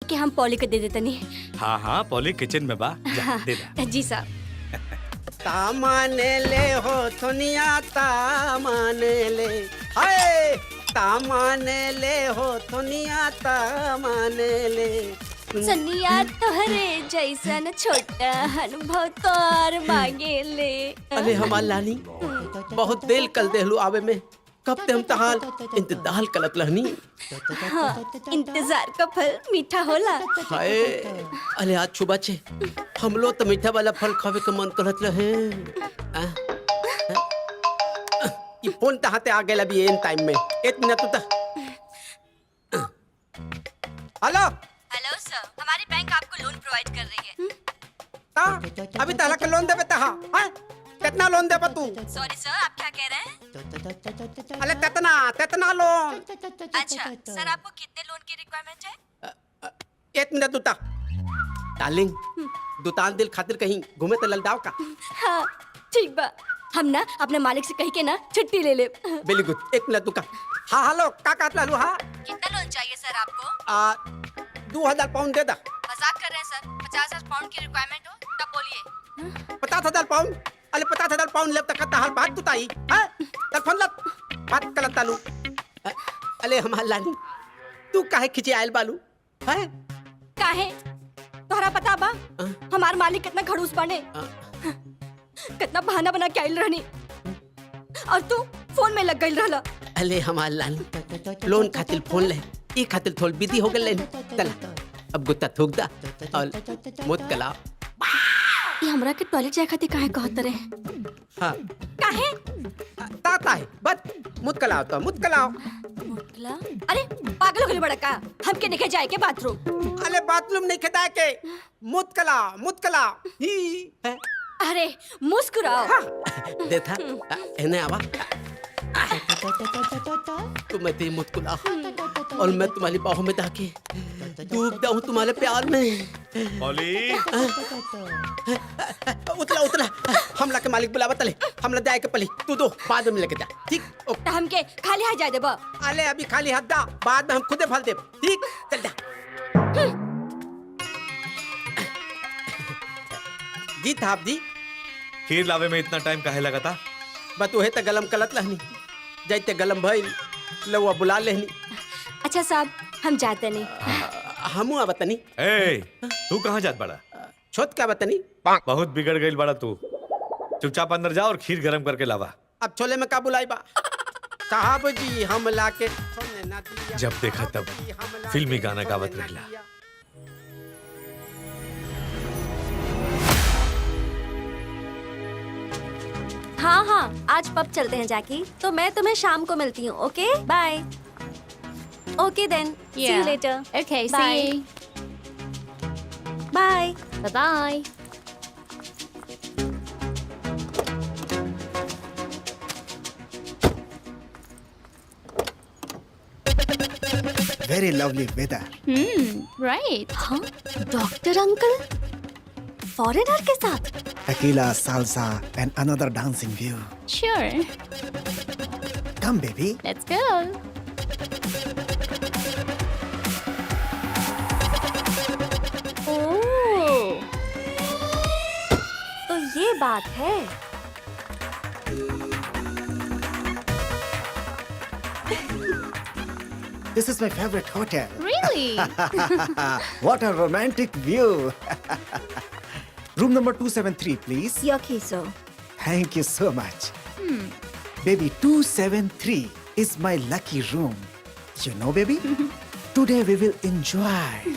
कि हम पॉली के दे देते नहीं। हाँ हाँ पॉली किचन में बा जा, दे दा। जी साहब। तामाने ले हो दुनिया तामाने ले, हाय तामाने ले हो दुनिया तामाने ले। सनिया तोहरे जैसन छोटा अनुभव तोर मांगे ले। अरे हमार लानी बहुत देर कल देहलू आवे में, कब ते हम तहाल इंतजार कलत रहनी। हाँ, इंतजार का फल मीठा होला। हाय अरे आज छुबा छे हम लोग तो मीठा वाला फल खावे के मन करत रहे। ये फोन तहाते आ गेला भी एन टाइम में। एक मिनट तो हेलो हेलो सर, हमारी बैंक आपको लोन प्रोवाइड कर रही है। ता अभी तहला के लोन देबे तहा, हां कितना लोन देबा तू? सॉरी सर, आप क्या कह रहे हैं? अरे कितना लोन? अच्छा सर, आपको कितने लोन की रिक्वायरमेंट है? एक मिनट दूता डार्लिंग, दुतान दिल खातिर कहीं घूमे तो ललदाव का। हाँ ठीक बा, हम ना अपने मालिक से कह के ना छुट्टी ले ले। Very good. एक मिनट दुका। हाँ हेलो का काट लालू। हाँ कितना लोन चाहिए सर आपको? 2000 पाउंड दे दा। मजाक कर रहे हैं सर? 50,000 पाउंड की रिक्वायरमेंट हो तब बोलिए। 50,000 पाउंड? अरे 50,000 पाउंड लेब तक हाल बात तुताई है। टेलीफोन लत बात कलत तालू। अरे हमार लानी तू काहे खिंचे आयल बालू है? काहे तोहरा पता बा हमार मालिक कितना खड़ूस बने, कितना बहाना बना के आइल रहनी और तू फोन में लग गइल रहला। अरे हमार लानी लोन खातिर फोन ले, ई खातिर थोड़ बिजी हो गेल। चला अब गुत्ता थूक दा और मुत कला। ये हमरा के टॉयलेट जाए खातिर काहे कहत रहे? हाँ काहे? ताता है बस मुत कलाओ तो मुत कलाओ। मुतला? अरे पागल हो गइल बड़ा का? हमके निकल जाए के बाथरूम? अरे बाथरूम नहीं खेदा के मुत कलाओ ही है। अरे मुस्कुराओ। हाँ, देखा इन्हें आवा तुम मैं तेरी मुस्कुराओ और मैं तुम्हारी बाहों में जाके डूब जाऊं तुम्हारे प्यार में। पॉली उतला हमला के मालिक बुलावा तले हमला जाए के पली तू दो बाद में लेके जा ठीक? तो हमके खाली हाथ जाए देबा? अरे अभी खाली हाथ दा, बाद में हम खुदे फल दे ठीक? चल जा। जी थाप जी खीर लावे में इतना टाइम काहे लगा था? बतुहे त गलम कलत रहनी जाइते गलम भइल लउआ बुला लेहनी। अच्छा साहब हम जाते नहीं। हमू आवतनी। ए तू कहाँ जात बड़ा? छोट क्या बतनी? बहुत बिगड़ गई बड़ा तू। चुपचाप अंदर जा और खीर गरम करके लावा। अब छोले में का बुलाई बा? साहब जी हम लाके जब देखा तब फिल्मी गाना गावत रहला। हाँ हाँ आज पब चलते हैं जैकी, तो मैं तुम्हें शाम को मिलती हूँ। Okay bye. Okay then see you later. Okay, Bye. see you. Bye. Bye-bye. Very lovely weather. Right. हाँ डॉक्टर अंकल फॉरेनर के साथ? Tequila, salsa, and another dancing view. Sure. Come, baby. Let's go. ओह, तो ये बात है। This is my favorite hotel. Really? What a romantic view. Room number 273, please. Your key, sir. Thank you so much. Baby, 273 is my lucky room. You know, baby, today we will enjoy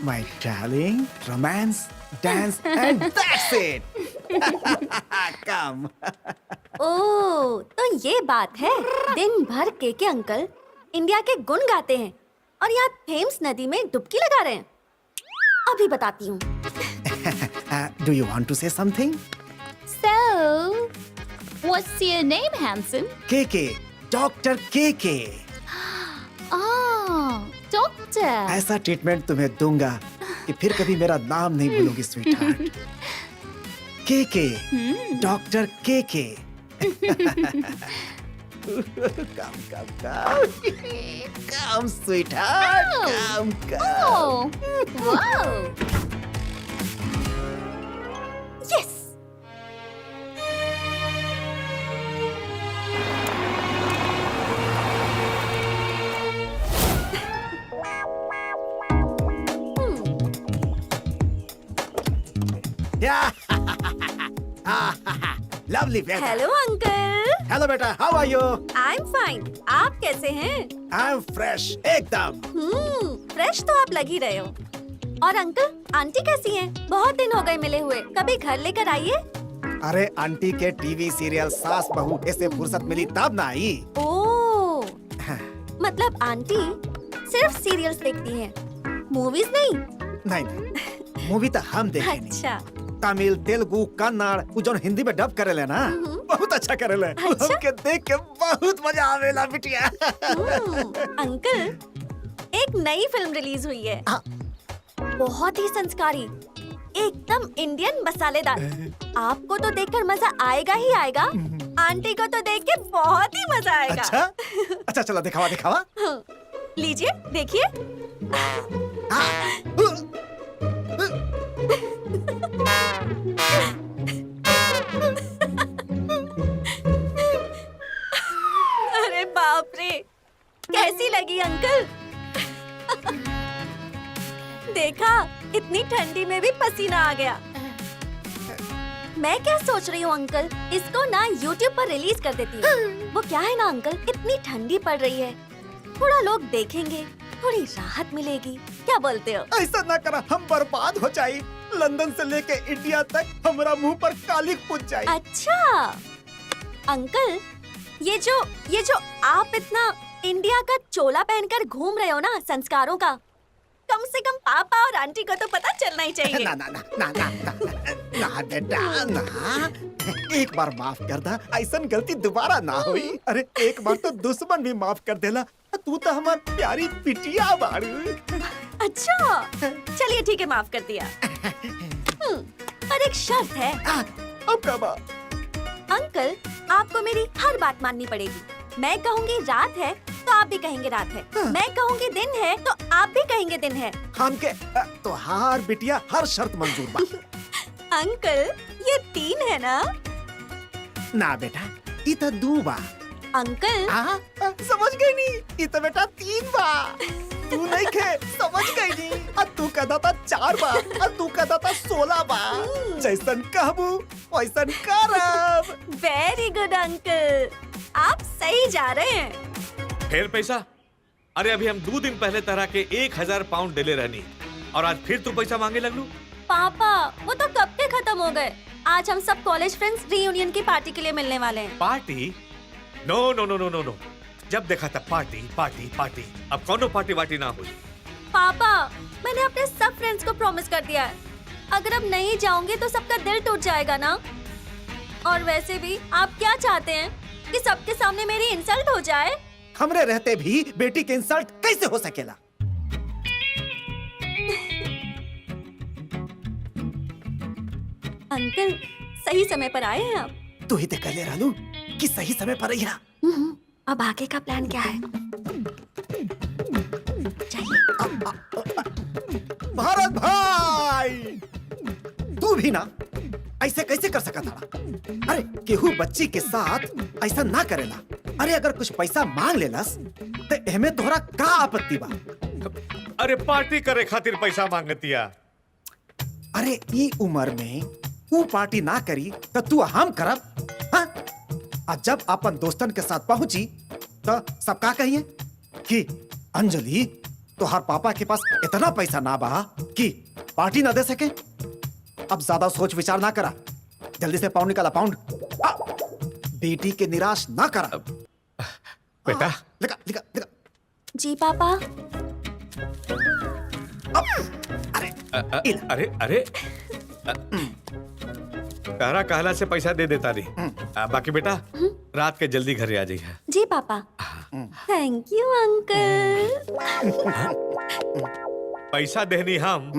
my darling, romance, dance, and that's it. Come. ओह, तो ये बात है। दिन भर के uncle India के गुण गाते हैं और यहाँ थेम्स नदी में डुबकी लगा रहे हैं। अभी बताती हूँ। Do you want to say something? So, what's your name, handsome? KK, Dr. KK. Oh, doctor. ऐसा ट्रीटमेंट तुम्हें दूंगा कि फिर कभी मेरा नाम नहीं भूलोगी sweetheart. KK, doctor KK. Come, sweetheart. Come. Oh, wow. Yes. Yeah. Lovely बेटा. Hello uncle. Hello बेटा. How are you? I am fine. आप कैसे हैं? I'm fresh. एकदम. फ्रेश तो आप लग ही रहे हो। और अंकल, आंटी कैसी हैं? बहुत दिन हो गए मिले हुए। कभी घर लेकर आइए। अरे आंटी के टीवी सीरियल सास बहू ऐसे फुर्सत मिली तब ना आई. ओह, मतलब आंटी सिर्फ सीरियल्स देखती हैं, मूवीज नहीं? नहीं मूवी तो हम देखे नहीं. अच्छा। तमिल, तेलुगु, कन्नड़ वो जो हिंदी में डब करेले ना बहुत अच्छा करेले. अच्छा? हमके देख के बहुत मजा आवेला बिटिया. अंकल, एक नई फिल्म रिलीज हुई है। हाँ. बहुत ही संस्कारी, एकदम इंडियन मसालेदार। आपको तो देखकर मजा आएगा ही आएगा। आंटी को तो देख के बहुत ही मजा आएगा। अच्छा अच्छा चलो दिखावा दिखावा. लीजिए, देखिए। अरे बाप रे, कैसी लगी अंकल? देखा, इतनी ठंडी में भी पसीना आ गया। मैं क्या सोच रही हूँ अंकल, इसको ना YouTube पर रिलीज कर देती हूँ। वो क्या है ना अंकल, इतनी ठंडी पड़ रही है, थोड़ा लोग देखेंगे, थोड़ी राहत मिलेगी। क्या बोलते हो? ऐसा ना करा, हम बर्बाद हो जाए. लंदन से लेके इंडिया तक हमारा मुंह पर कालिक पूछ जाए. अच्छा अंकल, ये जो आप इतना इंडिया का चोला पहनकर घूम रहे हो ना, संस्कारों का, कम से कम पापा और आंटी को तो पता चलना ही चाहिए। ना ना ना ना ना ना ना बेटा ना. एक बार माफ कर दा, ऐसा गलती दोबारा ना हुई. अरे एक बार तो दुश्मन भी माफ कर देला. तू तो हमार प्यारी पिटिया बारू. अच्छा चलिए ठीक है, माफ कर दिया। पर एक शर्त है। अब क्या बात? अंकल, आपको मेरी हर बात माननी पड़ेगी। मैं कहूँगी रात है तो आप भी कहेंगे रात है, मैं कहूँगी दिन है तो आप भी कहेंगे दिन है। हमके तो हार बिटिया हर शर्त मंजूर बा. अंकल, ये 3 है ना? ना बेटा, ई तो 2 बा. अंकल, समझ गई नहीं, ई तो बेटा 3 बा. तू नहीं खे समझ गई नहीं. अब तू कहता था 4 बा, अब तू कहता था 16 बा. जैसन कहबू वैसन करब. वेरी गुड अंकल, आप सही जा रहे हैं। फिर पैसा? अरे अभी हम 2 दिन पहले तरह के 1000 पाउंड डेले रहनी, और आज फिर तू पैसा मांगे लगलू? पापा, वो तो कब के खत्म हो गए। आज हम सब कॉलेज फ्रेंड्स रीयूनियन की पार्टी के लिए मिलने वाले हैं। Party? No no no no no no. जब देखा था पार्टी पार्टी पार्टी. अब कौनो पार्टी वार्टी ना हुई. पापा, मैंने अपने सब फ्रेंड्स को प्रॉमिस कर दिया है। अगर अब नहीं जाऊंगे तो सबका दिल टूट जाएगा ना। और वैसे भी आप क्या चाहते हैं कि सबके सामने मेरी इंसल्ट हो जाए? हमरे रहते भी बेटी के इंसल्ट कैसे हो सकेला? अंकल, सही समय पर आए हैं आप। तू ही देख ले रालू कि सही समय पर आई. अब आगे का प्लान क्या है? चाहिए। भारत भाई, तू भी ना ऐसे कैसे कर सका था? अरे केहू बच्ची के साथ ऐसा ना करेला. अरे अगर कुछ पैसा मांग लेलस तो एमे तोहरा का आपत्ति बा? अरे पार्टी करे खातिर पैसा मांगतिया. अरे ई उम्र में तू पार्टी ना करी तो तू हम करब. हाँ? और जब अपन दोस्तन के साथ पहुंची तो सब का कहिए कि अंजलि तोहर पापा के पास इतना पैसा ना बा कि पार्टी ना दे सके. अब ज्यादा सोच विचार ना करा, जल्दी से पाउंड निकाला. पाउंड. बेटी के निराश ना करा. बेटा, लिखा लिखा लिखा. जी पापा। अरे अरे अरे तारा कहला से पैसा दे देता नहीं. बाकी बेटा रात के जल्दी घर आ जाइए. जी पापा। Thank you uncle. पैसा देनी हम,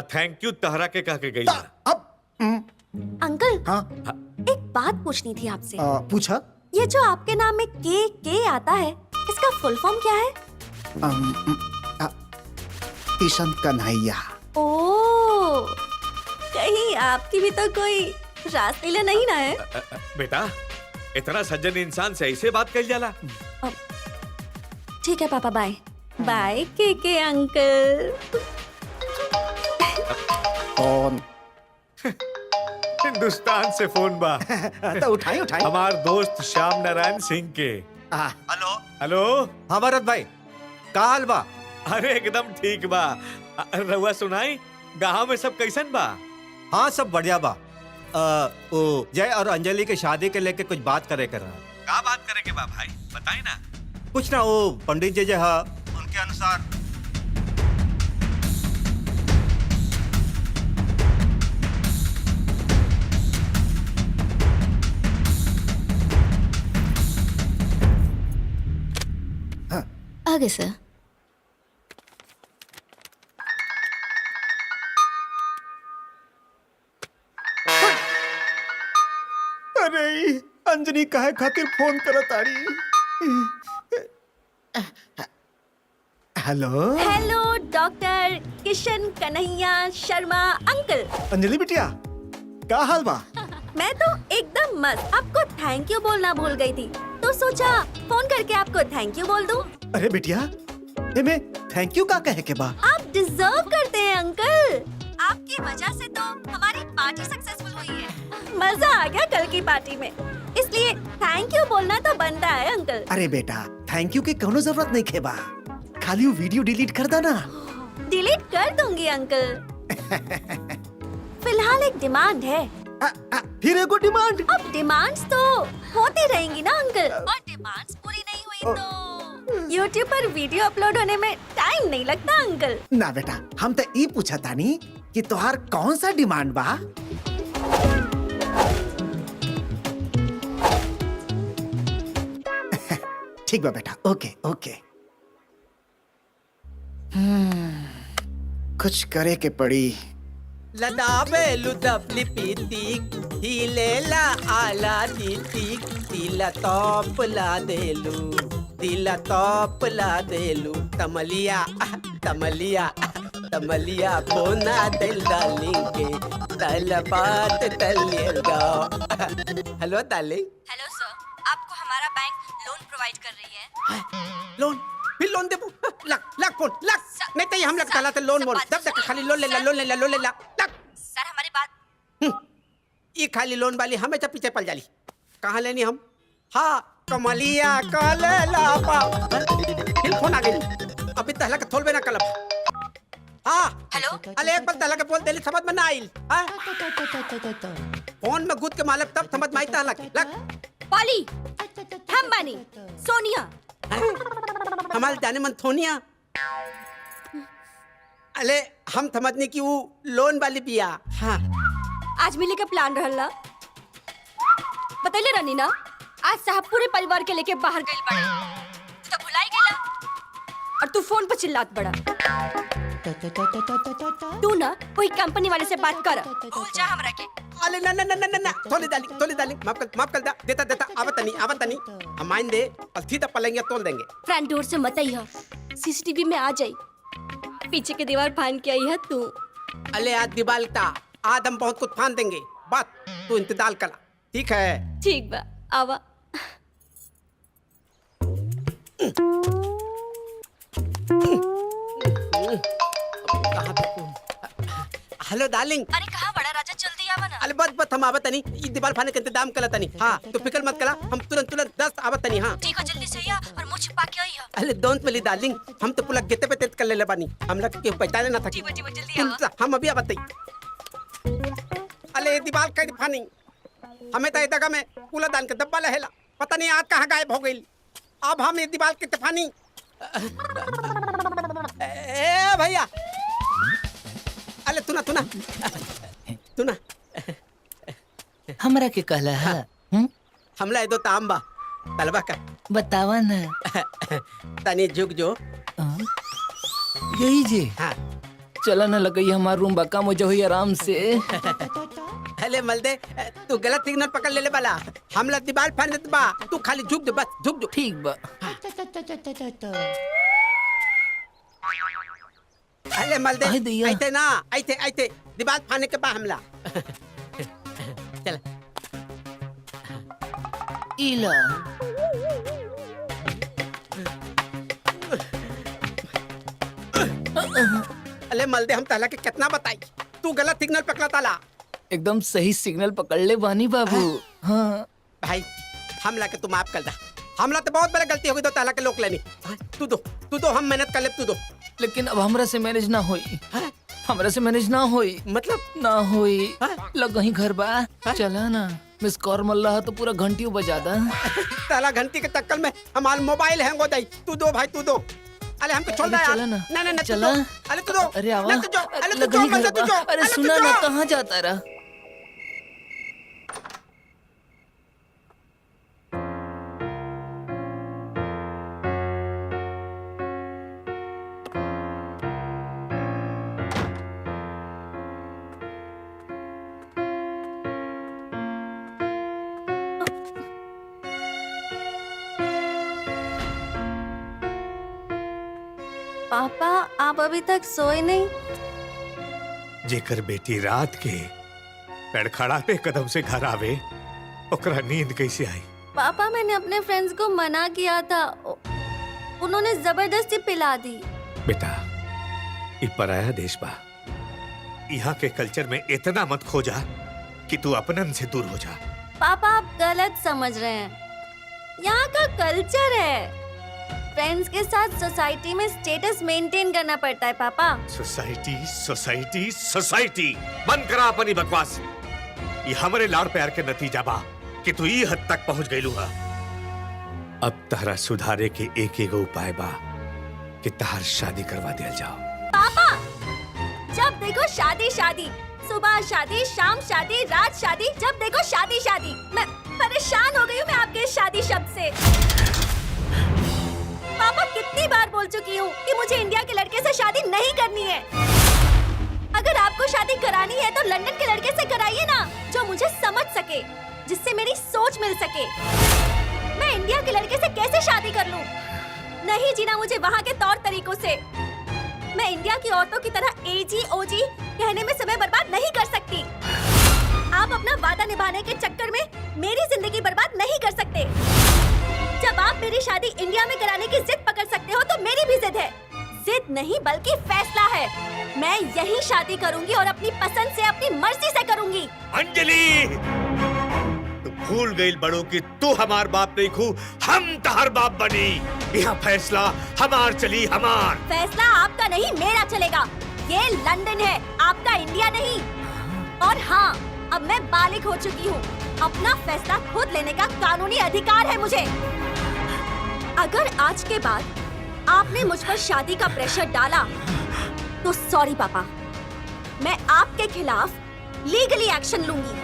थैंक यू तहरा के कह के गई. अब अंकल, हाँ एक बात पूछनी थी आपसे। पूछा. ये जो आपके नाम में के आता है, इसका फुल फॉर्म क्या है? किशन कन्हैया। ओ, कहीं आपकी भी तो कोई रासलीला नहीं ना है? बेटा, इतना सज्जन इंसान से ऐसे बात कर जाला? ठीक है पापा, बाय बाय के अंकल। कौन? हिंदुस्तान से फोन बा। तो उठाई उठाई। हमार दोस्त श्याम नारायण सिंह के। Hello hello. हाँ भरत भाई, का हाल बा? अरे एकदम ठीक बा। रउआ सुनाई, गाँव में सब कैसन बा? हाँ सब बढ़िया बा। ओ जय और अंजलि के शादी के लेके कुछ बात करे कर रहा। का बात करे के बा भाई, बताई ना। कुछ ना, वो पंडित जी जो है उनके अनुसार आगे सर। अरे अंजनी काहे खातिर फोन करत आड़ी? Hello hello doctor Kishan Kanhaiya Sharma uncle. Anjali बिटिया, का हाल बा? मैं तो एकदम मस्त। आपको थैंक यू बोलना भूल गई थी, तो सोचा फोन करके आपको थैंक यू बोल दूं। अरे बिटिया, मैं थैंक यू का कहे के बा? आप डिजर्व करते हैं अंकल। आपकी वजह से तो हमारी पार्टी सक्सेसफुल हुई है। मजा आ गया कल की पार्टी में, इसलिए थैंक यू बोलना तो बनता है अंकल। अरे बेटा, थैंक यू की कोनो जरूरत नहीं खेबा, खाली वो वीडियो डिलीट कर देना। डिलीट कर दूंगी अंकल। फिलहाल एक डिमांड है। फिर एगो डिमांड? अब डिमांड्स तो होती रहेंगी ना अंकल, और डिमांड्स पूरी नहीं हुई तो YouTube पर वीडियो अपलोड होने में टाइम नहीं लगता अंकल। ना बेटा, हम तो ई पूछा तानी कि तोहार कौन सा डिमांड बा? ठीक बा बेटा, ओके ओके। कुछ करे के पड़ी। लदाबे लुदबली पीतीक, हिलेला आला दीतीक, दिला तोप ला देलू, दिला तोप ला देलू, तमलिया तमलिया तमलिया बोना दिल डार्लिंग के, तल बात तलियल गाओ। Hello darling. हेलो सर, आपको हमारा बैंक लोन प्रोवाइड कर रही है। लोन? फिर लोन देबू? लग लग फोन लग, नहीं तो हम लग डाला तो लोन मोन दब दब खाली लोन ले ला लोन ले ला लोन ले ला लग। सर हमारी बात। ये खाली लोन वाली हमेशा पीछे पड़ जाली। कहाँ लेनी हम? हाँ कमलिया कलेला पा। फिर फोन आ गई, अभी तहला के थोल बे ना कलब। हाँ हेलो। अले एक बार तहला के बोल देली, समझ में ना आइल। हाँ? फोन में गुद के मालक तब समझ में आई तहला के। लग पॉली, हम बानी, सोनिया। हमारे जाने मन थोनिया। अले हम समझने की वो लोन वाली बिया। हाँ आज मिले का प्लान रहला, बतैले रहनी ना। आज साहब पूरे परिवार के लेके बाहर गइल बड़े, तू तो भुलाई गेला और तू फोन पर चिल्लात बड़ा। तू ना कोई कंपनी वाले से बात कर, भूल जा हमरा के। अले ना ना ना ना ना तोले डाली माफ कर दा, देता आवत नहीं हम आइन दे और सीधा पलेंगे तोल देंगे। फ्रंट डोर से मत आई है, सीसीटीवी में आ जाई। पीछे के दीवार फान के आई है तू। अले आज दिवालता आज हम बहुत कुछ फान देंगे, बात तू इंतजार करा, ठीक है? ठीक बा, आवा। Hello darling. अरे कहाँ बड़ा राजा, जल्दी आवा ना। अरे बस हम आवत नहीं, ये दीवार फाने के इंतजाम करा तनी। हाँ तू फिक्र मत करा, हम तुरंत 10 आवत नहीं। हाँ ठीक है, जल्दी से आ और मुंह छिपा के आई है। अरे डोंट वरी डार्लिंग, हम तो पूरा गेटे पे तेज कर ले बानी, हम लोग के पहचाने ना था। जी जल्दी आवा। हम अभी आवत नहीं। अरे दीवार कहीं फानी, हमें तो जगह में कूला दान के डब्बा लहेला, पता नहीं आज कहाँ गायब हो गई। अब हम ये दीवार की तफानी। ए भैया, अरे तू ना हमरा के कहला है। हमला दो तांबा तलबा का बतावा ना। तनी झुक जो। यही जे हाँ चला न लगई हमार रूम बा, काम हो जाई आराम से। हेले मलदे तू गलत सिग्नल पकड़ ले बाला हमला दीवार फानत बा तू खाली झुक दे बस झुक झुक ठीक बा हेले मलदे आई दैया। ऐते ना ऐते दीवार फाने के बा हमला चल इला अले मलदे हम ताला के कितना बताई तू गलत सिग्नल पकड़ा ताला एकदम सही सिग्नल पकड़ ले बानी बाबू। हाँ भाई हमला के तू माफ कर दा हमला तो बहुत बड़ा गलती हो गई तो ताला के लोक लेनी हाँ, तू दो हम मेहनत कर ले तू दो लेकिन अब हमरा से मैनेज ना होई, हाँ? हमरा से मैनेज ना होई, मतलब ना होई। हाँ? लग कहीं घर बा, चला ना मिस कॉल मल रहा तो पूरा घंटियों बजा दा। ताला घंटी के चक्कर में हमारा मोबाइल हैंग हो जाई तू दो भाई तू दो अरे हमको छोड़ अरे दे यार चला ना। ना तू चला। दो अरे तू दो अरे आवा, ना तू जो अरे तू लग जो कहीं मत घर तू जो बा। अरे तू सुना जो। ना कहाँ जाता रहा। पापा आप अभी तक सोए नहीं? जेकर बेटी रात के लड़खड़ा पे कदम से घर आवे ओकरा नींद कैसे आई? पापा मैंने अपने फ्रेंड्स को मना किया था उन्होंने जबरदस्ती पिला दी। बेटा ये पराया देश बा, यहाँ के कल्चर में इतना मत खो जा कि तू अपनन से दूर हो जा। पापा आप गलत समझ रहे हैं, यहाँ का कल्चर है, फ्रेंड्स के साथ सोसाइटी में स्टेटस मेंटेन करना पड़ता है पापा। सोसाइटी सोसाइटी सोसाइटी बंद करा अपनी बकवास। ये हमारे लाड़ प्यार के नतीजा बा कि तू ये हद तक पहुंच गई लूहा। अब तहरा सुधारे के एक उपाय बा कि तहार शादी करवा दिया जाओ। पापा जब देखो शादी शादी, सुबह शादी, शाम शादी, रात शादी, जब देखो शादी शादी। मैं परेशान हो गई हूँ मैं आपके इस शादी शब्द से। पापा कितनी बार बोल चुकी हूँ कि मुझे इंडिया के लड़के से शादी नहीं करनी है। अगर आपको शादी करानी है तो लंदन के लड़के से कराइए ना, जो मुझे समझ सके, जिससे मेरी सोच मिल सके। मैं इंडिया के लड़के से कैसे शादी कर लूँ? नहीं जीना मुझे वहाँ के तौर तरीकों से। मैं इंडिया की औरतों की तरह एजी ओजी कहने में समय बर्बाद नहीं कर सकती। आप अपना वादा निभाने के चक्कर में मेरी जिंदगी बर्बाद नहीं कर सकते। जब आप मेरी शादी इंडिया में कराने की जिद पकड़ सकते हो तो मेरी भी जिद है। जिद नहीं बल्कि फैसला है। मैं यही शादी करूंगी और अपनी पसंद से, अपनी मर्जी से करूंगी। अंजलि तू भूल गई बड़ों की तू हमार बाप नहीं खू, हम तहर बाप बनी। यहाँ फैसला हमार चली हमार। फैसला आपका नहीं मेरा चलेगा। ये लंदन है, आपका इंडिया नहीं। और हाँ, अब मैं बालिग हो चुकी हूँ। अपना फैसला खुद लेने का कानूनी अधिकार है मुझे। अगर आज के बाद आपने मुझ पर शादी का प्रेशर डाला तो सॉरी पापा, मैं आपके खिलाफ लीगली एक्शन लूंगी।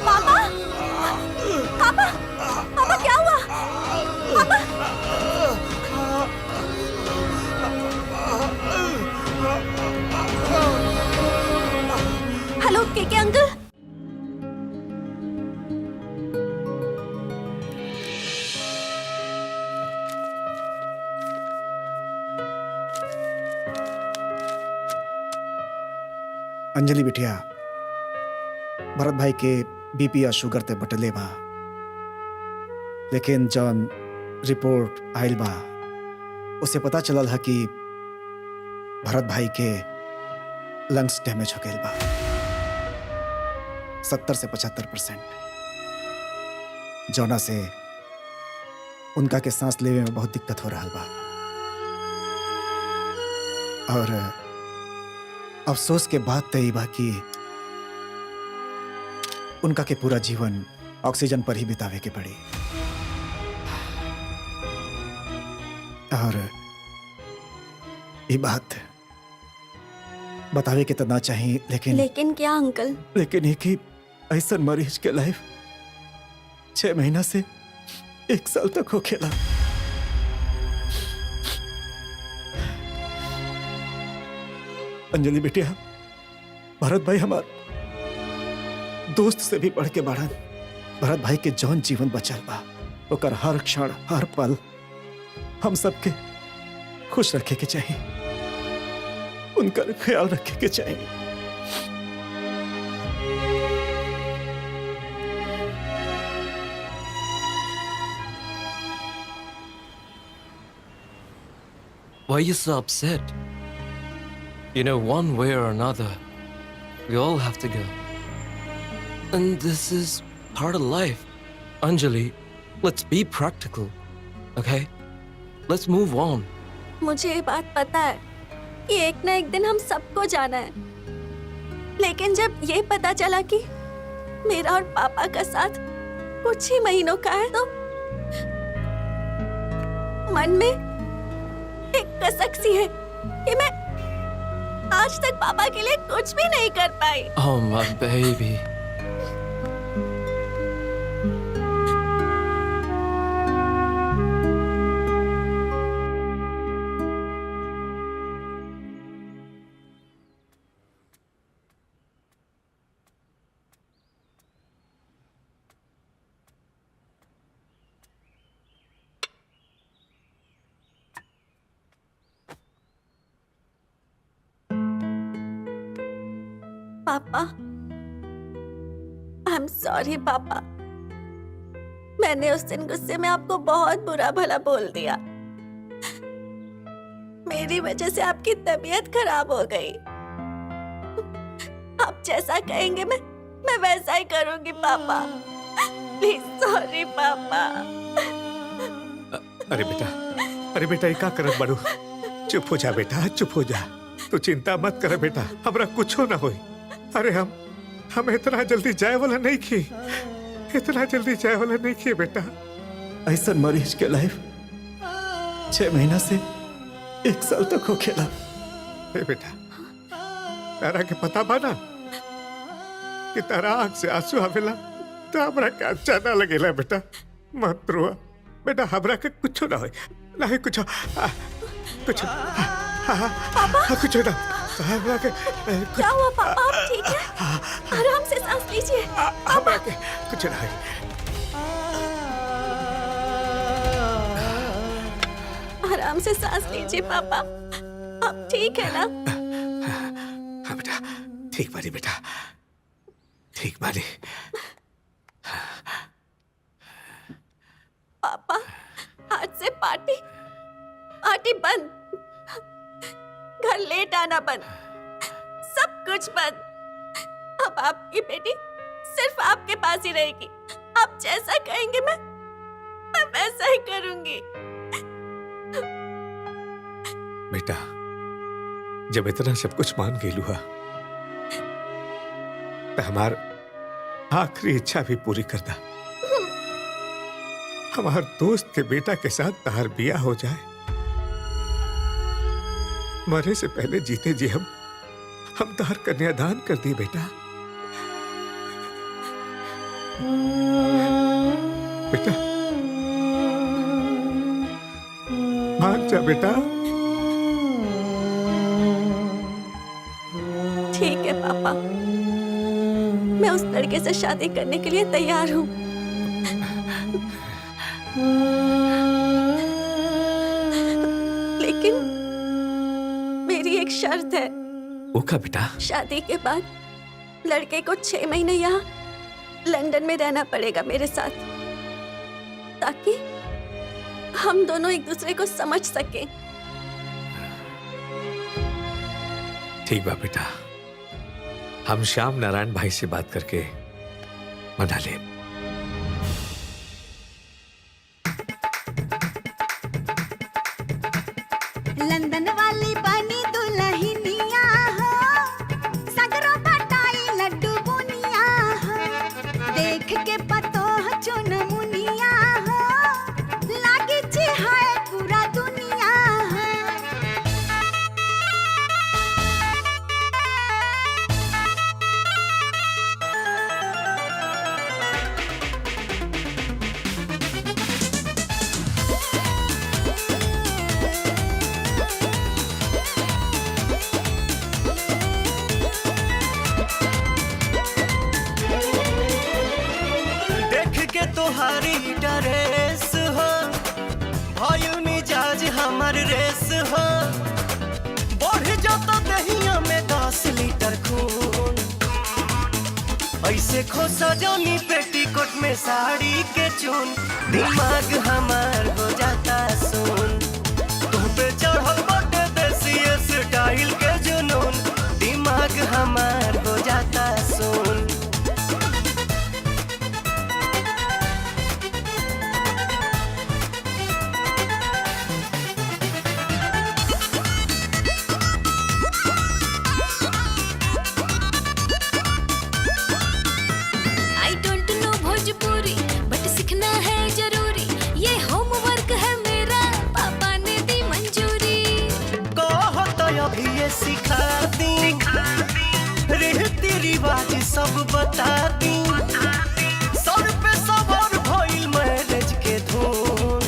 पापा, पापा, पापा क्या हुआ? पापा, हेलो के अंकल। अंजलि बिटिया, भरत भाई के बीपी या शुगर ते बटले बा, लेकिन जौन रिपोर्ट आयल बा उसे पता चलल है कि भरत भाई के लंग्स डैमेज हो गए बा 70 से 75%, जौना से उनका के सांस लेवे में बहुत दिक्कत हो रहा बा। और अफसोस के बात तो ये बा कि उनका के पूरा जीवन ऑक्सीजन पर ही बितावे के पड़ी। और ये बात बतावे के तो ना चाहिए, लेकिन क्या अंकल? लेकिन एक ही ऐसा मरीज के लाइफ 6 महीना से 1 साल तक हो खेला। अंजलि बेटिया, भरत भाई हमार दोस्त से भी बढ़ के बढ़न। भरत भाई के जौन जीवन बचल बा ओकर हर क्षण हर पल हम सबके खुश रखे के चाहिए, उनका ख्याल रखे के चाहिए। Why are you so upset? You know, one way or another, we all have to go. And this is part of life. Anjali, let's be practical, okay? Let's move on. मुझे ये बात पता है कि एक ना एक दिन हम सबको जाना है, लेकिन जब ये पता चला कि मेरा और पापा का साथ कुछ ही महीनों का है तो मन में एक कसक सी है कि मैं आज तक पापा के लिए कुछ भी नहीं कर पाई। Oh, my baby. पापा, आई एम सॉरी पापा। मैंने उस दिन गुस्से में आपको बहुत बुरा भला बोल दिया। मेरी वजह से आपकी तबीयत खराब हो गई। आप जैसा कहेंगे मैं वैसा ही करूंगी पापा। प्लीज सॉरी पापा। अरे बेटा ये का करत बड़ू? चुप हो जा बेटा, चुप हो जा। तू चिंता मत कर बेटा, हमरा कुछ ना होई। अरे हम इतना जल्दी जाए वाला नहीं की, इतना जल्दी जाए वाला नहीं की बेटा। ऐसा मरीज के लाइफ 6 महीना से 1 साल तक हो खेला। बेटा, तारा के पता बा ना कि तारा आँख से आंसू आवेला तो हमरा के अच्छा ना लगेला बेटा। मत रो बेटा, हमरा के कुछ ना होई, नहीं कुछ कुछ कुछ ना हमरा के क्या हुआ पापा? आप ठीक है? आराम से सांस लीजिए। हमरा के कुछ ना होई। आराम से सांस लीजिए पापा। आप ठीक है ना? हाँ बेटा, ठीक बारी बेटा, ठीक बारी। पापा, आज से पार्टी बंद, घर लेट आना बंद, सब कुछ बंद। अब आपकी बेटी सिर्फ आपके पास ही रहेगी। आप जैसा कहेंगे मैं वैसा ही करूंगी। बेटा, जब इतना सब कुछ मान गेलू हा तो हमार आखिरी इच्छा भी पूरी कर दा। हमार दोस्त के बेटा के साथ तहार बिया हो जाए। मरे से पहले जीते जी हम तहार कन्यादान कर दिए बेटा। बेटा मान जा बेटा। ठीक है पापा, मैं उस लड़के से शादी करने के लिए तैयार हूँ। लेकिन मेरी एक शर्त है। वो क्या बेटा? शादी के बाद लड़के को 6 महीने यहाँ लंदन में रहना पड़ेगा मेरे साथ, ताकि हम दोनों एक दूसरे को समझ सकें। ठीक बा बेटा, हम श्याम नारायण भाई से बात करके मना ले। लंदन वाली बनी दुल्हनिया हो, सगरो बटाई लड्डू बुनिया हो, देख के पतो चुन मुनिया हो, लागी चिहाए पूरा दुनिया हो। तोहारी ड्रेस हो भइल मिजाज हमर रेस हो बढ़ जाता दहिया में 10 लीटर खून ऐसे खोसा जानी पेटीकोट में साड़ी के चून दिमाग हमार हो जाता सुन तुम पे चढ़ल बाटे देसी स्टाइल के जुनून दिमाग हमार हो जाता सुन I don't know Bhojpuri but सीखना है जरूरी ये होमवर्क है मेरा पापा ने दी मंजूरी कहता अभी ये सिखा दी रीति रिवाज सब बता दी सर पे सवार भइल मैरिज के धून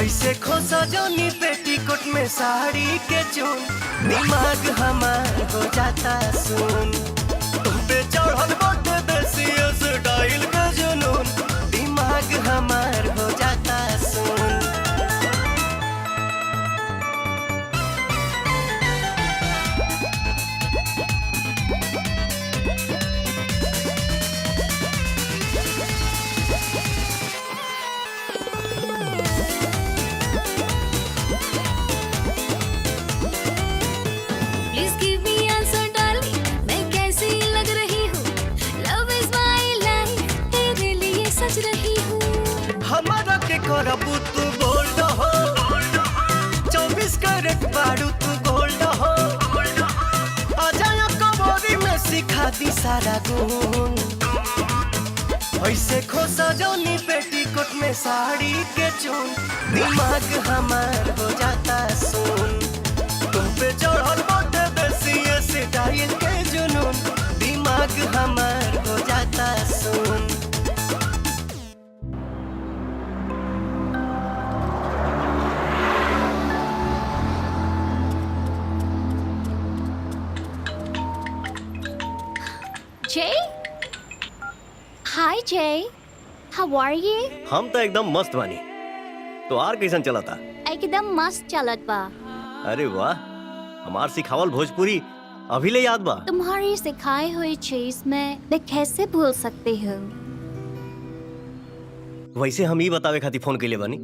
ऐसे खोसा जानी पेटीकोट में साड़ी के चून दिमाग हमार हो जाता सुन तुम पे चढ़ल बाटे देसी स्टाइल के जुनून दिमाग हमार हो जाता सुन please give me answer darling मैं कैसी लग रही हूँ लव इज माय लाइफ तेरे लिए सच रही हूँ हमारा के करबू तू गोल्ड हो 24 कैरेट बारू तू गोल्ड हो अजाया कबोरी में सिखा दी सारा गुण ऐसे खोसा जानी पेटीकोट में साड़ी के चून दिमाग हमार हो जाता सुन तुम पे चढ़ल बाटे देसी स्टाइल के जुनून दिमाग हमार हो जाता सुन Jay? Hi, Jay. How are you? हम तो एकदम मस्त बानी तो आर कैसन चला था एकदम मस्त चलत बा। अरे वाह हमार सिखावल भोजपुरी अभी ले याद बा तुम्हारी सिखाई हुई चीज मैं कैसे भूल सकती हूँ? वैसे हम ही बतावे खातिर फोन कैले बानी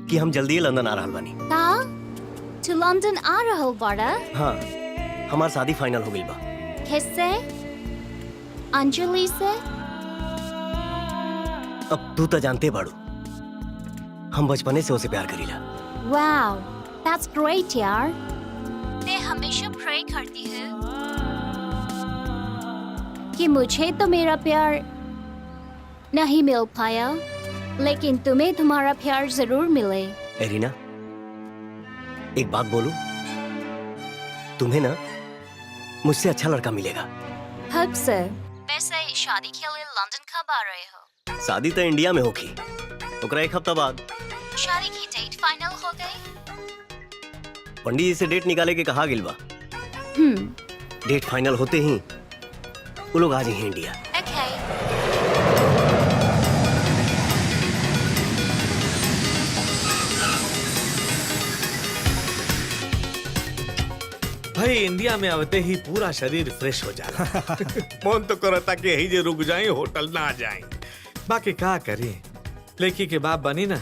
कि हम जल्दी लंदन आ रहल बानी का? तू लंदन आ रहल बाड़ा? हाँ हमार शादी फाइनल हो गई बा किससे? अंजलि से? अब तू तो जानते बाड़ू हम बचपने से उसे प्यार करीला Wow, that's great यार। मैं हमेशा प्रे करती हूँ कि मुझे तो मेरा प्यार नहीं मिल पाया, लेकिन तुम्हें तुम्हारा प्यार जरूर मिले। एरिना एक बात बोलूं तुम्हें ना मुझसे अच्छा लड़का मिलेगा कब से? वैसे शादी के लिए लंदन कब आ रहे हो? शादी तो इंडिया में होगी ओकरा एक हफ्ता बाद शादी की डेट फाइनल हो गई? पंडित जी से डेट निकाले के कहा गिल बा डेट फाइनल होते ही वो लोग आ जाएंगे इंडिया Okay. भाई इंडिया में आते ही पूरा शरीर फ्रेश हो जाता मन तो करता कि यही जे रुक जाए होटल ना जाए बाकी का करें लड़की के बाप बनी ना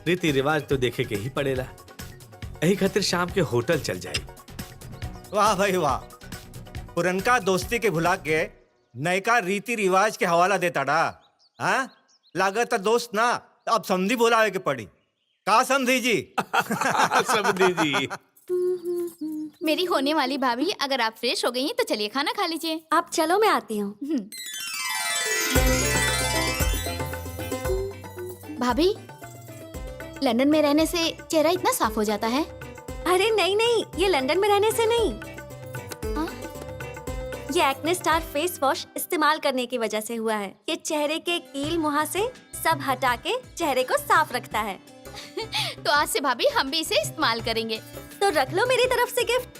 रीति रिवाज तो देखे के ही पड़ेला यही खातिर शाम के होटल चल जाए वाह भाई वाह पुरनका दोस्ती के भुला के नयका रीति रिवाज के हवाला देता डा हाँ लागत दोस्त ना अब समझी बोलावे के पड़ी का समझी जी समझी जी मेरी होने वाली भाभी अगर आप फ्रेश हो गई हैं तो चलिए खाना खा लीजिए। आप चलो मैं आती हूँ। भाभी लंदन में रहने से चेहरा इतना साफ हो जाता है? अरे नहीं नहीं, ये लंदन में रहने से नहीं, हाँ? ये एक्ने स्टार फेस वॉश इस्तेमाल करने की वजह से हुआ है। ये चेहरे के कील मुहासे सब हटा के चेहरे को साफ रखता है। तो आज से भाभी हम भी इसे इस्तेमाल करेंगे। तो रख लो मेरी तरफ से गिफ्ट।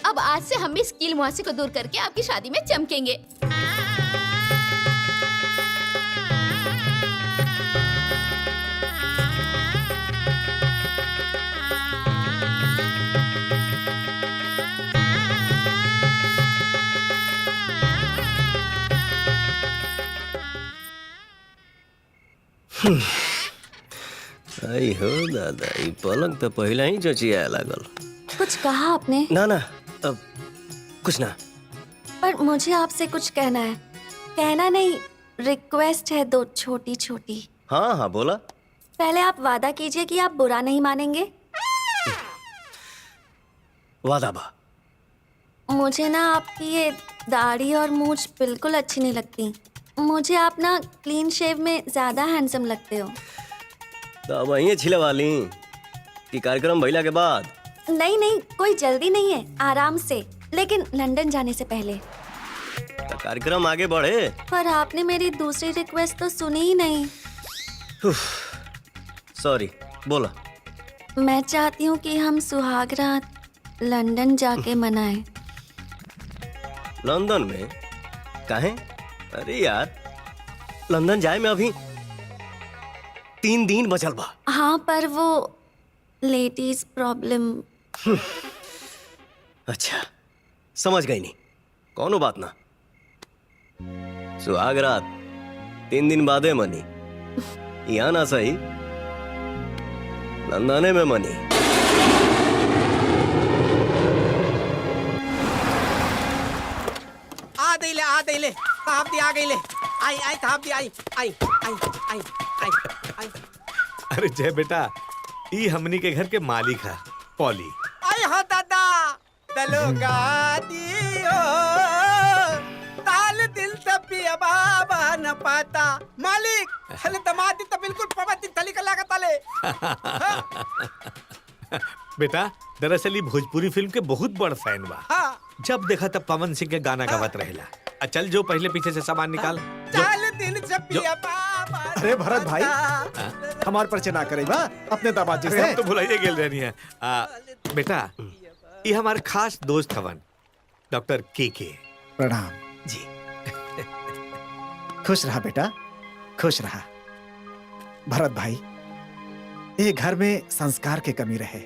अब आज से हम भी इस कील मुहासे को दूर करके आपकी शादी में चमकेंगे। आई हो दादा, ई पलंग तो पहले ही चचिया लागल। कुछ कहा आपने? ना ना, अब कुछ ना। पर मुझे आपसे कुछ कहना है। कहना नहीं, रिक्वेस्ट है दो छोटी छोटी। हाँ हाँ बोला। पहले आप वादा कीजिए कि आप बुरा नहीं मानेंगे। वादा बा। मुझे ना आपकी ये दाढ़ी और मूंछ बिल्कुल अच्छी नहीं लगती। मुझे आप ना क्लीन शेव में ज्यादा हैंडसम लगते हो। तो अब वहीं छिलवा ली कि कार्यक्रम भइला के बाद? नहीं नहीं, कोई जल्दी नहीं है, आराम से, लेकिन लंदन जाने से पहले। तो कार्यक्रम आगे बढ़े। पर आपने मेरी दूसरी रिक्वेस्ट तो सुनी ही नहीं। सॉरी, बोला। मैं चाहती हूँ कि हम सुहाग रात लंदन जाके मनाएं। लंदन में? काहे? अरे यार, लंदन जाए में अभी 3 दिन बचल बा। हाँ, पर वो लेडीज प्रॉब्लम। अच्छा, समझ गई नहीं, कौनो बात ना। सुहाग रात 3 दिन बादे मनी। यहाँ ना सही, लंदने में मनी। आ देले साहब दी आ गईले। आई आई साहब दी आई आई आई आई आई आई। अरे जय बेटा, ई हमनी के घर के मालिक है पॉली। आई हो दादा, दलोगा दियो ताल दिल तपिया बाबा न पाता। मालिक हले दमादी तो बिल्कुल पवती थली का लागत आले। बेटा, दरअसल ई भोजपुरी फिल्म के बहुत बड़ फैन बा। हाँ। जब देखा तब पवन सिंह के गाना गावत रहेला। चल जो पहले पीछे से सामान निकाल। ताल दिल तपिया बाबा। अरे भरत भाई, हमार परिचय ना करे बा अपने दामाद जी अरे से। हम तो भुलाइए गेल रहनी है। बेटा, ये हमारे खास दोस्त हवन डॉक्टर के। प्रणाम जी। खुश रहा बेटा, खुश रहा। भरत भाई, ये घर में संस्कार की कमी रहे।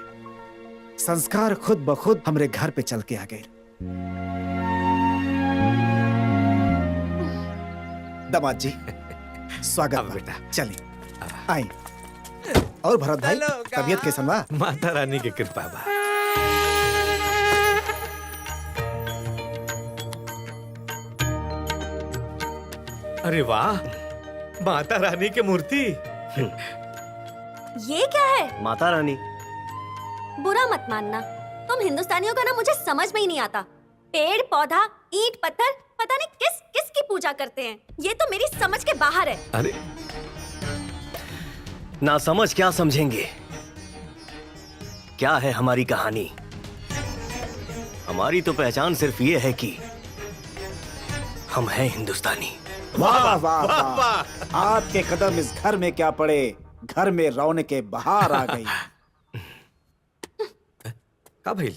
संस्कार खुद ब खुद हमरे घर पे चल के आ गए। दामाद जी, स्वागत बा। बेटा चलिए आई। और भरत भाई, तबीयत कैसन बा? माता रानी की कृपा बा। अरे वाह, माता रानी की मूर्ति। ये क्या है? माता रानी? बुरा मत मानना, तुम हिंदुस्तानियों का ना मुझे समझ में ही नहीं आता। पेड़ पौधा ईंट पत्थर पता नहीं किस किस की पूजा करते हैं। ये तो मेरी समझ के बाहर है। अरे ना समझ क्या समझेंगे? क्या है हमारी कहानी? हमारी तो पहचान सिर्फ ये है कि हम हैं हिंदुस्तानी। वाह वाह वाह वाह। आपके कदम इस घर में क्या पड़े, घर में रौनकें बहार आ गई। का भइल?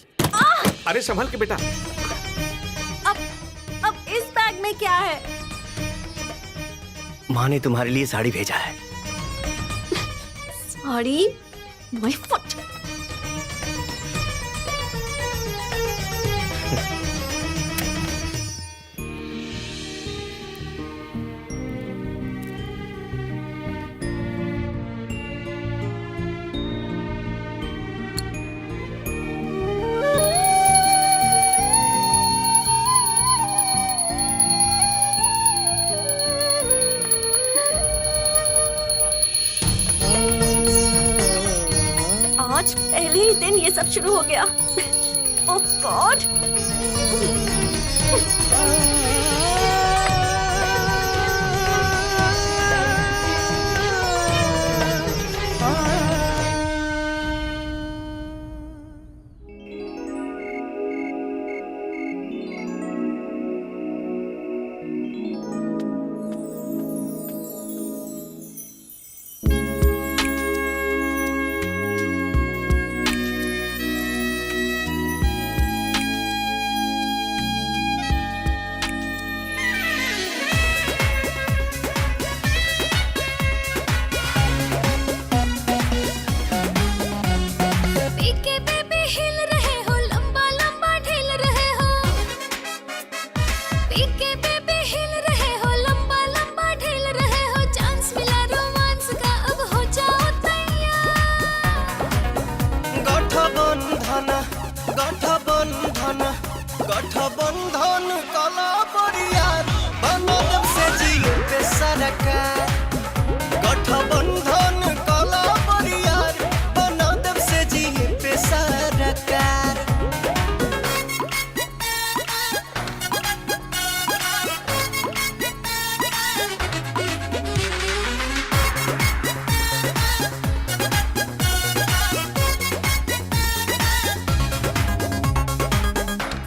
अरे संभल के बेटा। अब इस बैग में क्या है? माँ ने तुम्हारे लिए साड़ी भेजा है। साड़ी? My foot. आज पहले ही दिन ये सब शुरू हो गया। ओह गॉड। पीके बेबी हिल रहे हो, लंबा लंबा ढील रहे हो। पीके बेबी हिल रहे हो, लंबा लंबा ढील रहे हो। चांस मिला रोमांस का, सरकार गठबंधन कला परियार बना देव से जिए पे सरकार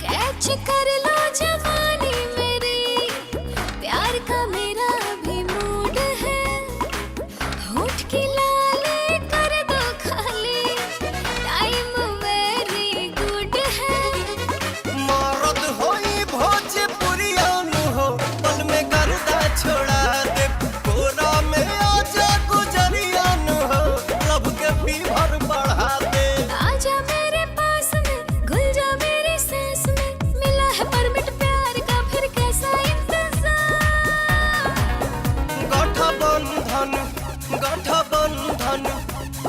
कैच कर लो जवानी मेरी, प्यार का मेरा भी मूड है, होठ की लाले कर दो खाली, टाइम वेरी गुड है। मरद होई भोजपुरियान हो पल में गर्दा छोड़ा दे कोरा में आजा गुजरियान हो लब के फीवर बढ़ा दे आजा मेरे पास में, घुल जा मेरी सांस में, मिला है परमिट प्यार का फिर कैसा इंतजार। गठबंधन गठबंधन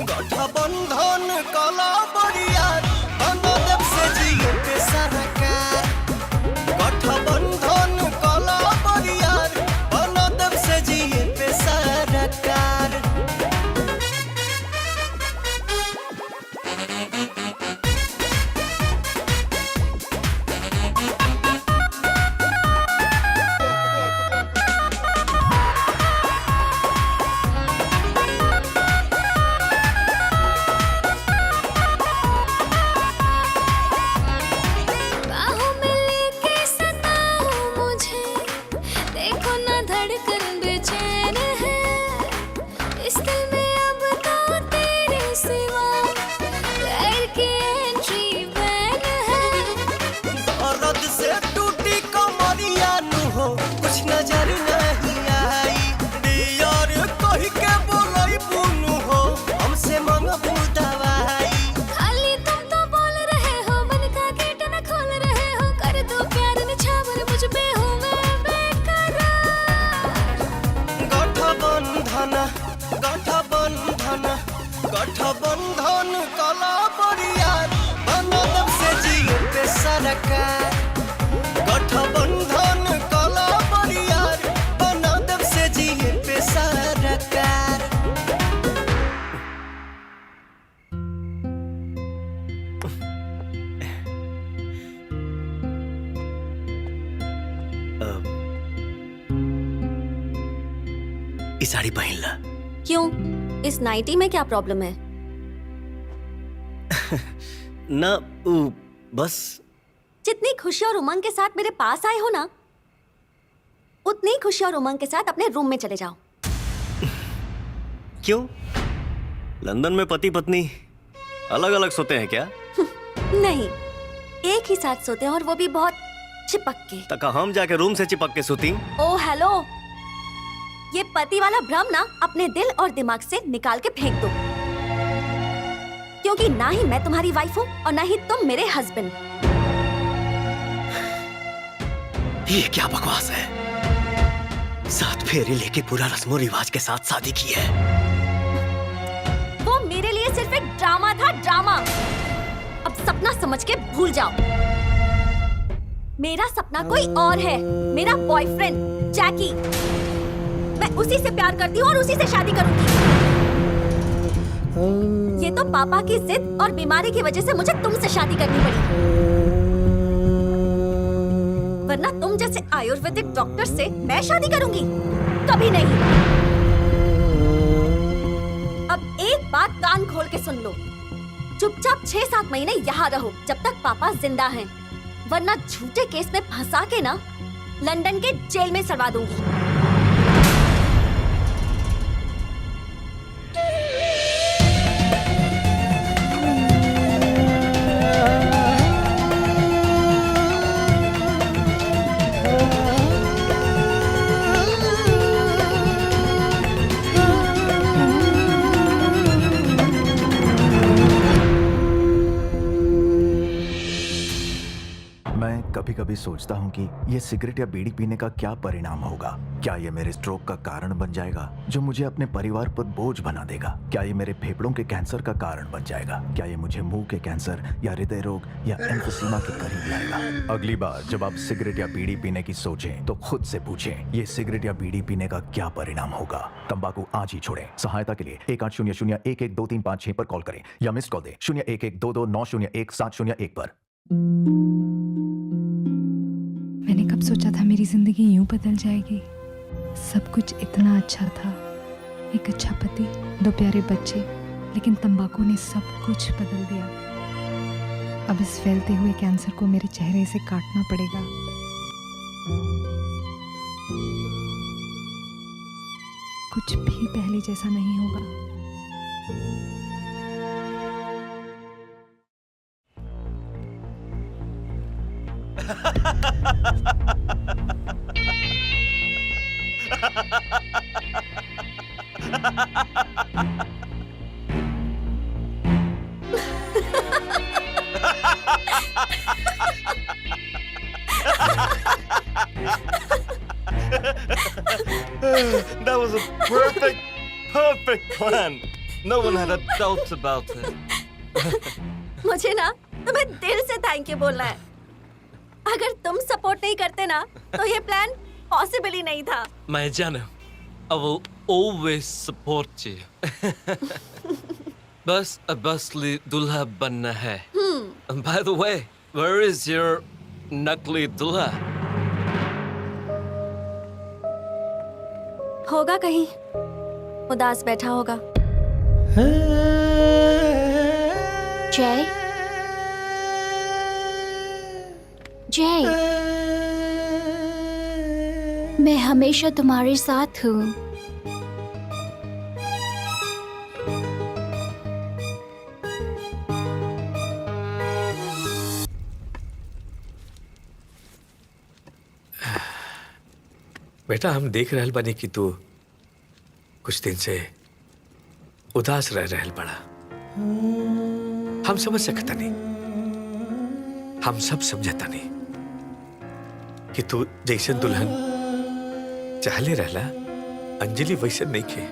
गठबंधन कला बरियार बना देव से जिए पे सरकार गठबंधन कला बरियार बना देव से जिए पे सरकार बाहों में लेके सताओ मुझे, देखो ना धड़कन बेचैन है, इस दिल में अब तो तेरे सिवा गैर की एंट्री बैन है। औरत से टूटी कमरिया नु हो कुछ नजर नहीं आई डियर कही के बोलई बुनु हो हमसे मंगबू दवाई खाली तुम तो बोल रहे हो, मन का गेट न खोल रहे हो, कर दो प्यार निछावर मुझ पे हूँ मैं बेकरार। गठबंधन गठबंधन गठबंधन कला बरियार बना देव से जिए पे सरकार गठबंधन कला बरियार बना देव से जिए पे सरकार ई साड़ी पहन ला क्यों? इस नाइटी में क्या प्रॉब्लम है? ना बस जितनी खुशी और उमंग के साथ मेरे पास आए हो ना, उतनी ही खुशी और उमंग के साथ अपने रूम में चले जाओ। क्यों लंदन में पति पत्नी अलग अलग सोते हैं क्या नहीं, एक ही साथ सोते हैं और वो भी बहुत चिपक के। तका हम जाके रूम से चिपक के सोती ओ हेलो, ये पति वाला भ्रम ना अपने दिल और दिमाग से निकाल के फेंक दो, क्योंकि ना ही मैं तुम्हारी वाइफ हूँ और ना ही तुम मेरे हस्बैंड। ये क्या बकवास है 7 फेरे लेके पूरा रस्मो रिवाज के साथ शादी की है वो मेरे लिए सिर्फ एक ड्रामा था, ड्रामा। अब सपना समझ के भूल जाओ। मेरा सपना कोई और है, मेरा बॉयफ्रेंड जैकी। मैं उसी से प्यार करती हूँ और उसी से शादी करूंगी। ये तो पापा की जिद और बीमारी की वजह से मुझे तुमसे शादी करनी पड़ी, वरना तुम जैसे आयुर्वेदिक डॉक्टर से मैं शादी करूंगी? कभी नहीं। अब एक बात कान खोल के सुन लो, चुपचाप 6-7 महीने यहाँ रहो जब तक पापा जिंदा हैं, वरना झूठे केस में फंसा के ना लंदन के जेल में सड़वा दूंगी। कभी सोचता हूँ कि ये सिगरेट या बीड़ी पीने का क्या परिणाम होगा। क्या ये मेरे स्ट्रोक का कारण बन जाएगा जो मुझे अपने परिवार पर बोझ बना देगा? क्या ये मेरे फेफड़ों के कैंसर का कारण बन जाएगा? क्या ये मुझे मुंह के कैंसर या हृदय रोग या एम्फीसीमा के करीब लाएगा? अगली बार जब आप सिगरेट या बीड़ी पीने की सोचें तो खुद से पूछें, ये सिगरेट या बीड़ी पीने का क्या परिणाम होगा? तंबाकू आज ही छोड़ें। सहायता के लिए 1800-112356 पर कॉल करें या मिस्ड कॉल दें 01122901-701 पर। मैंने कब सोचा था मेरी जिंदगी यूं बदल जाएगी। सब कुछ इतना अच्छा था, एक अच्छा पति, 2 प्यारे बच्चे, लेकिन तंबाकू ने सब कुछ बदल दिया। अब इस फैलते हुए कैंसर को मेरे चेहरे से काटना पड़ेगा। कुछ भी पहले जैसा नहीं होगा। That was a perfect plan. No one had a doubt about it. मुझे ना तुम्हें दिल से थैंक यू बोलना है। अगर तुम सपोर्ट नहीं करते ना तो ये प्लान पॉसिबल ही नहीं था। My Janam, I will always support you. बस अब असली दूल्हा बनना है। And by the way, where is your नकली दूल्हा? होगा कहीं उदास बैठा होगा। जय, जय, मैं हमेशा तुम्हारे साथ हूँ। बेटा हम देख रहल बानी कि तू कुछ दिन से उदास रह रहल बड़ा। हम समझ सकता नहीं, हम सब समझता नहीं कि तू जैसन दुल्हन चाहले रहला अंजलि वैसन नहीं खे।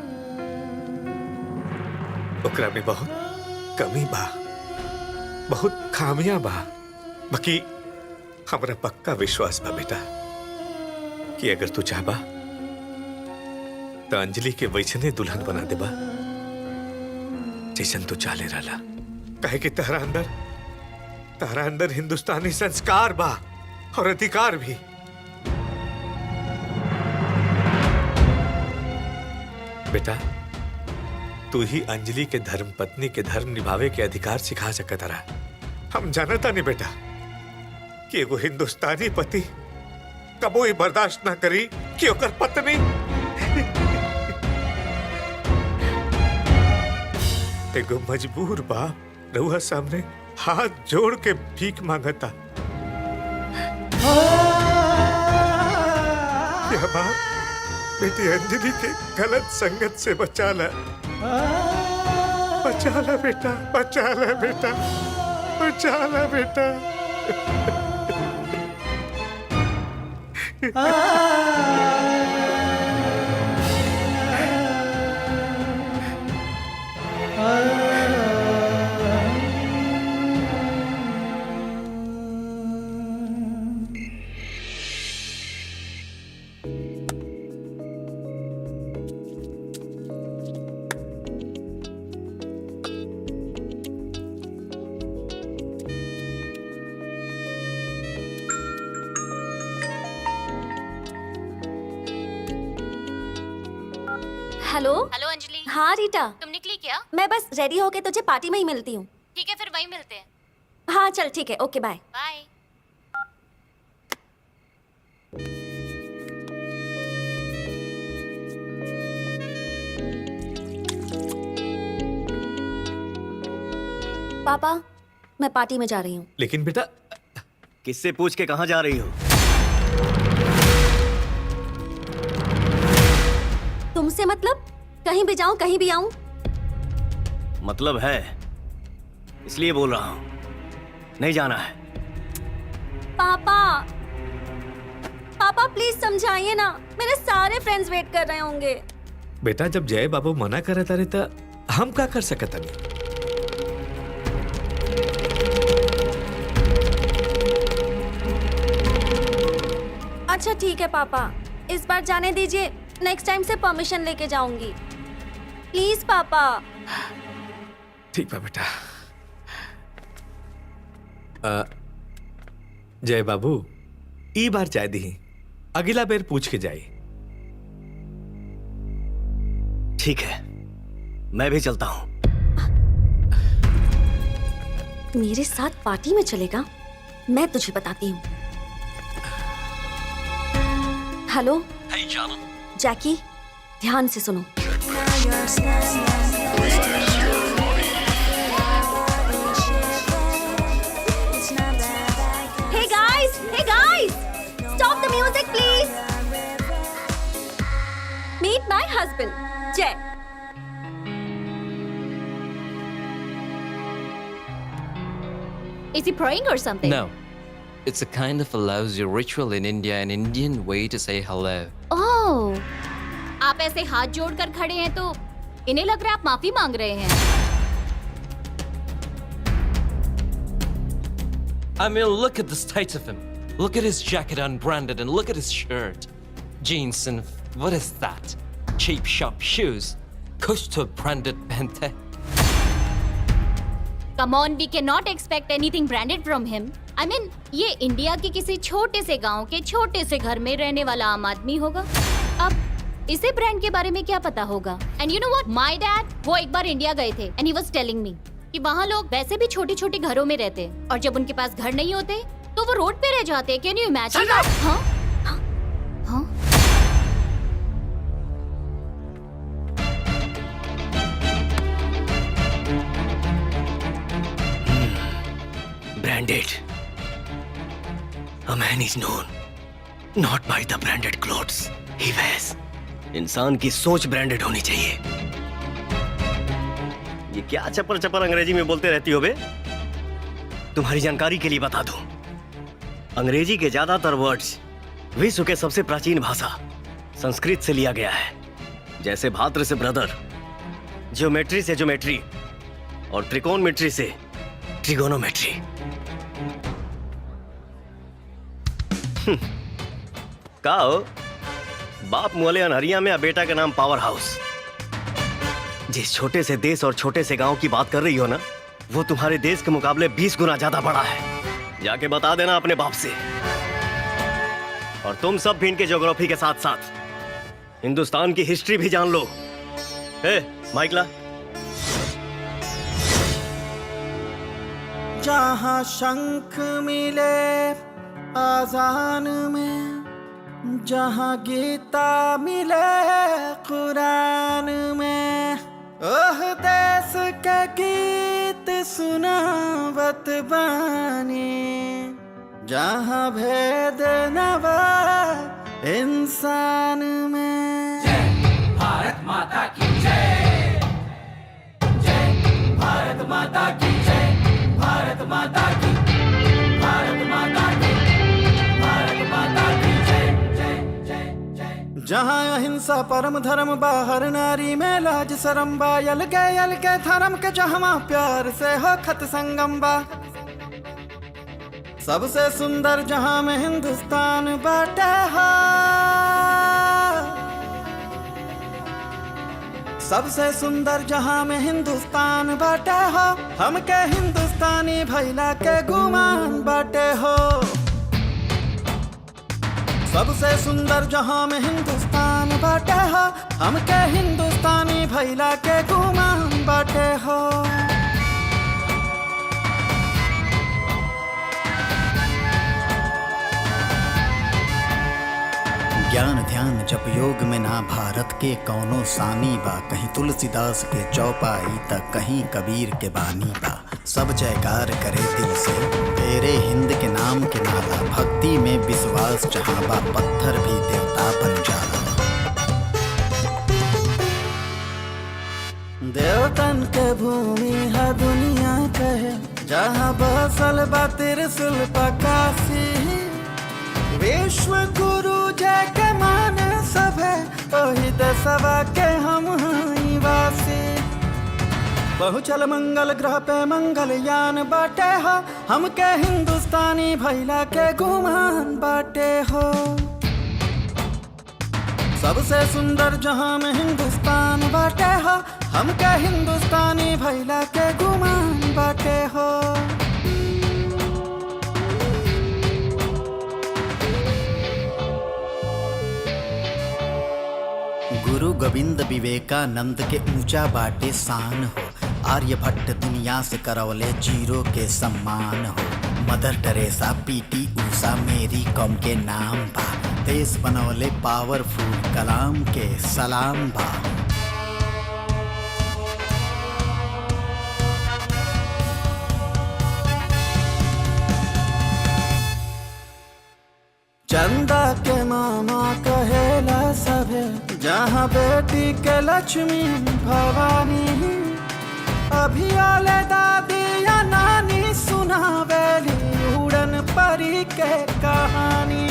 ओकरा में बहुत कमी बा, बहुत खामियां बा। बाकी हमरा पक्का विश्वास बा बेटा कि अगर तू चाहबा तो अंजलि के वैसने दुल्हन बना देबा जैसन तू चाहले रहला। काहे कि तहरा अंदर हिंदुस्तानी संस्कार बा और अधिकार भी। बेटा तू ही अंजलि के धर्म पत्नी के धर्म निभावे के अधिकार सिखा सकता रहा। हम जानता नहीं बेटा कि एगो हिंदुस्तानी पति कबो ही बर्दाश्त ना करी कि ओकर पत्नी एगो मजबूर बाप रउआ सामने हाथ जोड़ के भीख मांगता। क्या बाप बेटी अंजलि के गलत संगत से बचा ला, बचा ला बेटा, बचा ला बेटा, बचा ला बेटा। हेलो हेलो अंजलि, हाँ रीटा, तुम निकली क्या? मैं बस रेडी होके तुझे पार्टी में ही मिलती हूँ। ठीक है, फिर वहीं मिलते हैं। हाँ चल ठीक है, ओके बाय। बाय। पापा मैं पार्टी में जा रही हूँ। लेकिन बेटा किससे पूछ के कहाँ जा रही हो? तुमसे मतलब? कहीं भी जाऊं कहीं भी आऊं? मतलब है, इसलिए बोल रहा हूँ। नहीं जाना है। पापा पापा प्लीज समझाइए ना, मेरे सारे फ्रेंड्स वेट कर रहे होंगे। बेटा जब जय बाबू मना करे तारे त हम का कर सकत हनी? अच्छा ठीक है पापा, इस बार जाने दीजिए, नेक्स्ट टाइम से परमिशन लेके जाऊंगी। प्लीज पापा। ठीक बा बेटा। जय बाबू ई बार चाय दी, अगला बेर पूछ के जाई। ठीक है, मैं भी चलता हूँ। मेरे साथ पार्टी में चलेगा? मैं तुझे बताती हूँ। हेलो जैकी, ध्यान से सुनो। Hey guys, stop the music please. Meet my husband, Jay. Is he praying or something? No. It's a kind of a lousy ritual in India, an Indian way to say hello. Oh, आप ऐसे हाथ जोड़कर खड़े हैं तो इन्हें लग रहा है आप माफी मांग रहे हैं। I mean, look at the state of him. Look at his jacket unbranded and look at his shirt. Jeans and what is that? Cheap shop shoes. Kuch to branded pente. Come on, we cannot expect anything branded from him. I mean, ये India के किसी छोटे से गांव के छोटे से घर में रहने वाला आम आदमी होगा। अब इसे ब्रांड के बारे में क्या पता होगा? And you know what? My dad, वो एक बार इंडिया गए थे and he was telling me कि वहाँ लोग वैसे भी छोटे छोटे घरों में रहते हैं और जब उनके पास घर नहीं होते तो वो रोड पे रह जाते हैं। Can you imagine? हाँ? हाँ? Branded. A man is known not by the branded clothes he wears. इंसान की सोच ब्रांडेड होनी चाहिए। ये क्या चपर चपर अंग्रेजी में बोलते रहती हो बे? तुम्हारी जानकारी के लिए बता दूं, अंग्रेजी के ज्यादातर वर्ड्स विश्व के सबसे प्राचीन भाषा संस्कृत से लिया गया है। जैसे भाद्र से ब्रदर, ज्योमेट्री से ज्योमेट्री और त्रिकोणमिट्री से ट्रिगोनोमेट्री। का हो? बाप मोले अनहरिया में बेटा का नाम पावर हाउस। जिस छोटे से देश और छोटे से गांव की बात कर रही हो ना, वो तुम्हारे देश के मुकाबले 20 गुना ज्यादा बड़ा है। जाके बता देना अपने बाप से। और तुम सब भी इनके ज्योग्राफी के साथ साथ हिंदुस्तान की हिस्ट्री भी जान लो। माइक ला। जहाँ शंख मिले आजान में, जहाँ गीता मिले कुरान में, ओह देश के गीत सुनावत बानी, जहाँ भेद नवा इंसान में। जय भारत माता की जय, जय भारत माता की जय, भारत माता की, भारत माता की, भारत माता की जय, जय जय जय। जहाँ अहिंसा परम धर्म बाहर नारी में लाज शरम बा, यल के धर्म के जहाँ प्यार से हो खत संगम बा। सबसे सुंदर जहाँ में हिंदुस्तान बाटे हो, सबसे सुंदर जहाँ में हिंदुस्तान बाटे हो, हमके हिंदुस्तानी भैला के गुमान बाटे हो। सबसे सुंदर जहाँ में हिंदुस्तान बाटे हो, हमके हिंदुस्तानी भैला के गुमान बाटे हो। ज्ञान ध्यान जप योग में ना भारत के कौनो सानी बा, कहीं तुलसीदास के चौपाई तक कहीं कबीर के बानी बा। सब जयकार करे दिल से तेरे हिंद के नाम के नाला, भक्ति में विश्वास जहाँ बा पत्थर भी देवता बन जाला। देवतन के भूमि है दुनिया कहे, जहाँ बसल बा त्रिशूल पकासी। विश्व गुरु देशवा के हम हई वासी बहुचल मंगल ग्रह पे मंगल यान बाटे हो हमके हिंदुस्तानी भैला के गुमान बाटे हो सबसे सुंदर जहां में हिंदुस्तान बाटे हो हमके हिंदुस्तानी भैला के गुमान बाटे हो गुरु गोविंद विवेकानंद के ऊंचा बाटे शान हो आर्यभट्ट दुनिया से करवले जीरो के सम्मान हो मदर टेरेसा पीटी ऊषा मेरी कॉम के नाम बा देश बनवले पावरफुल कलाम के सलाम बा चंदा के मामा कहेला सभे जहाँ बेटी के लक्ष्मी भवानी अभी आले दादी या नानी सुनावेली उड़न परी के कहानी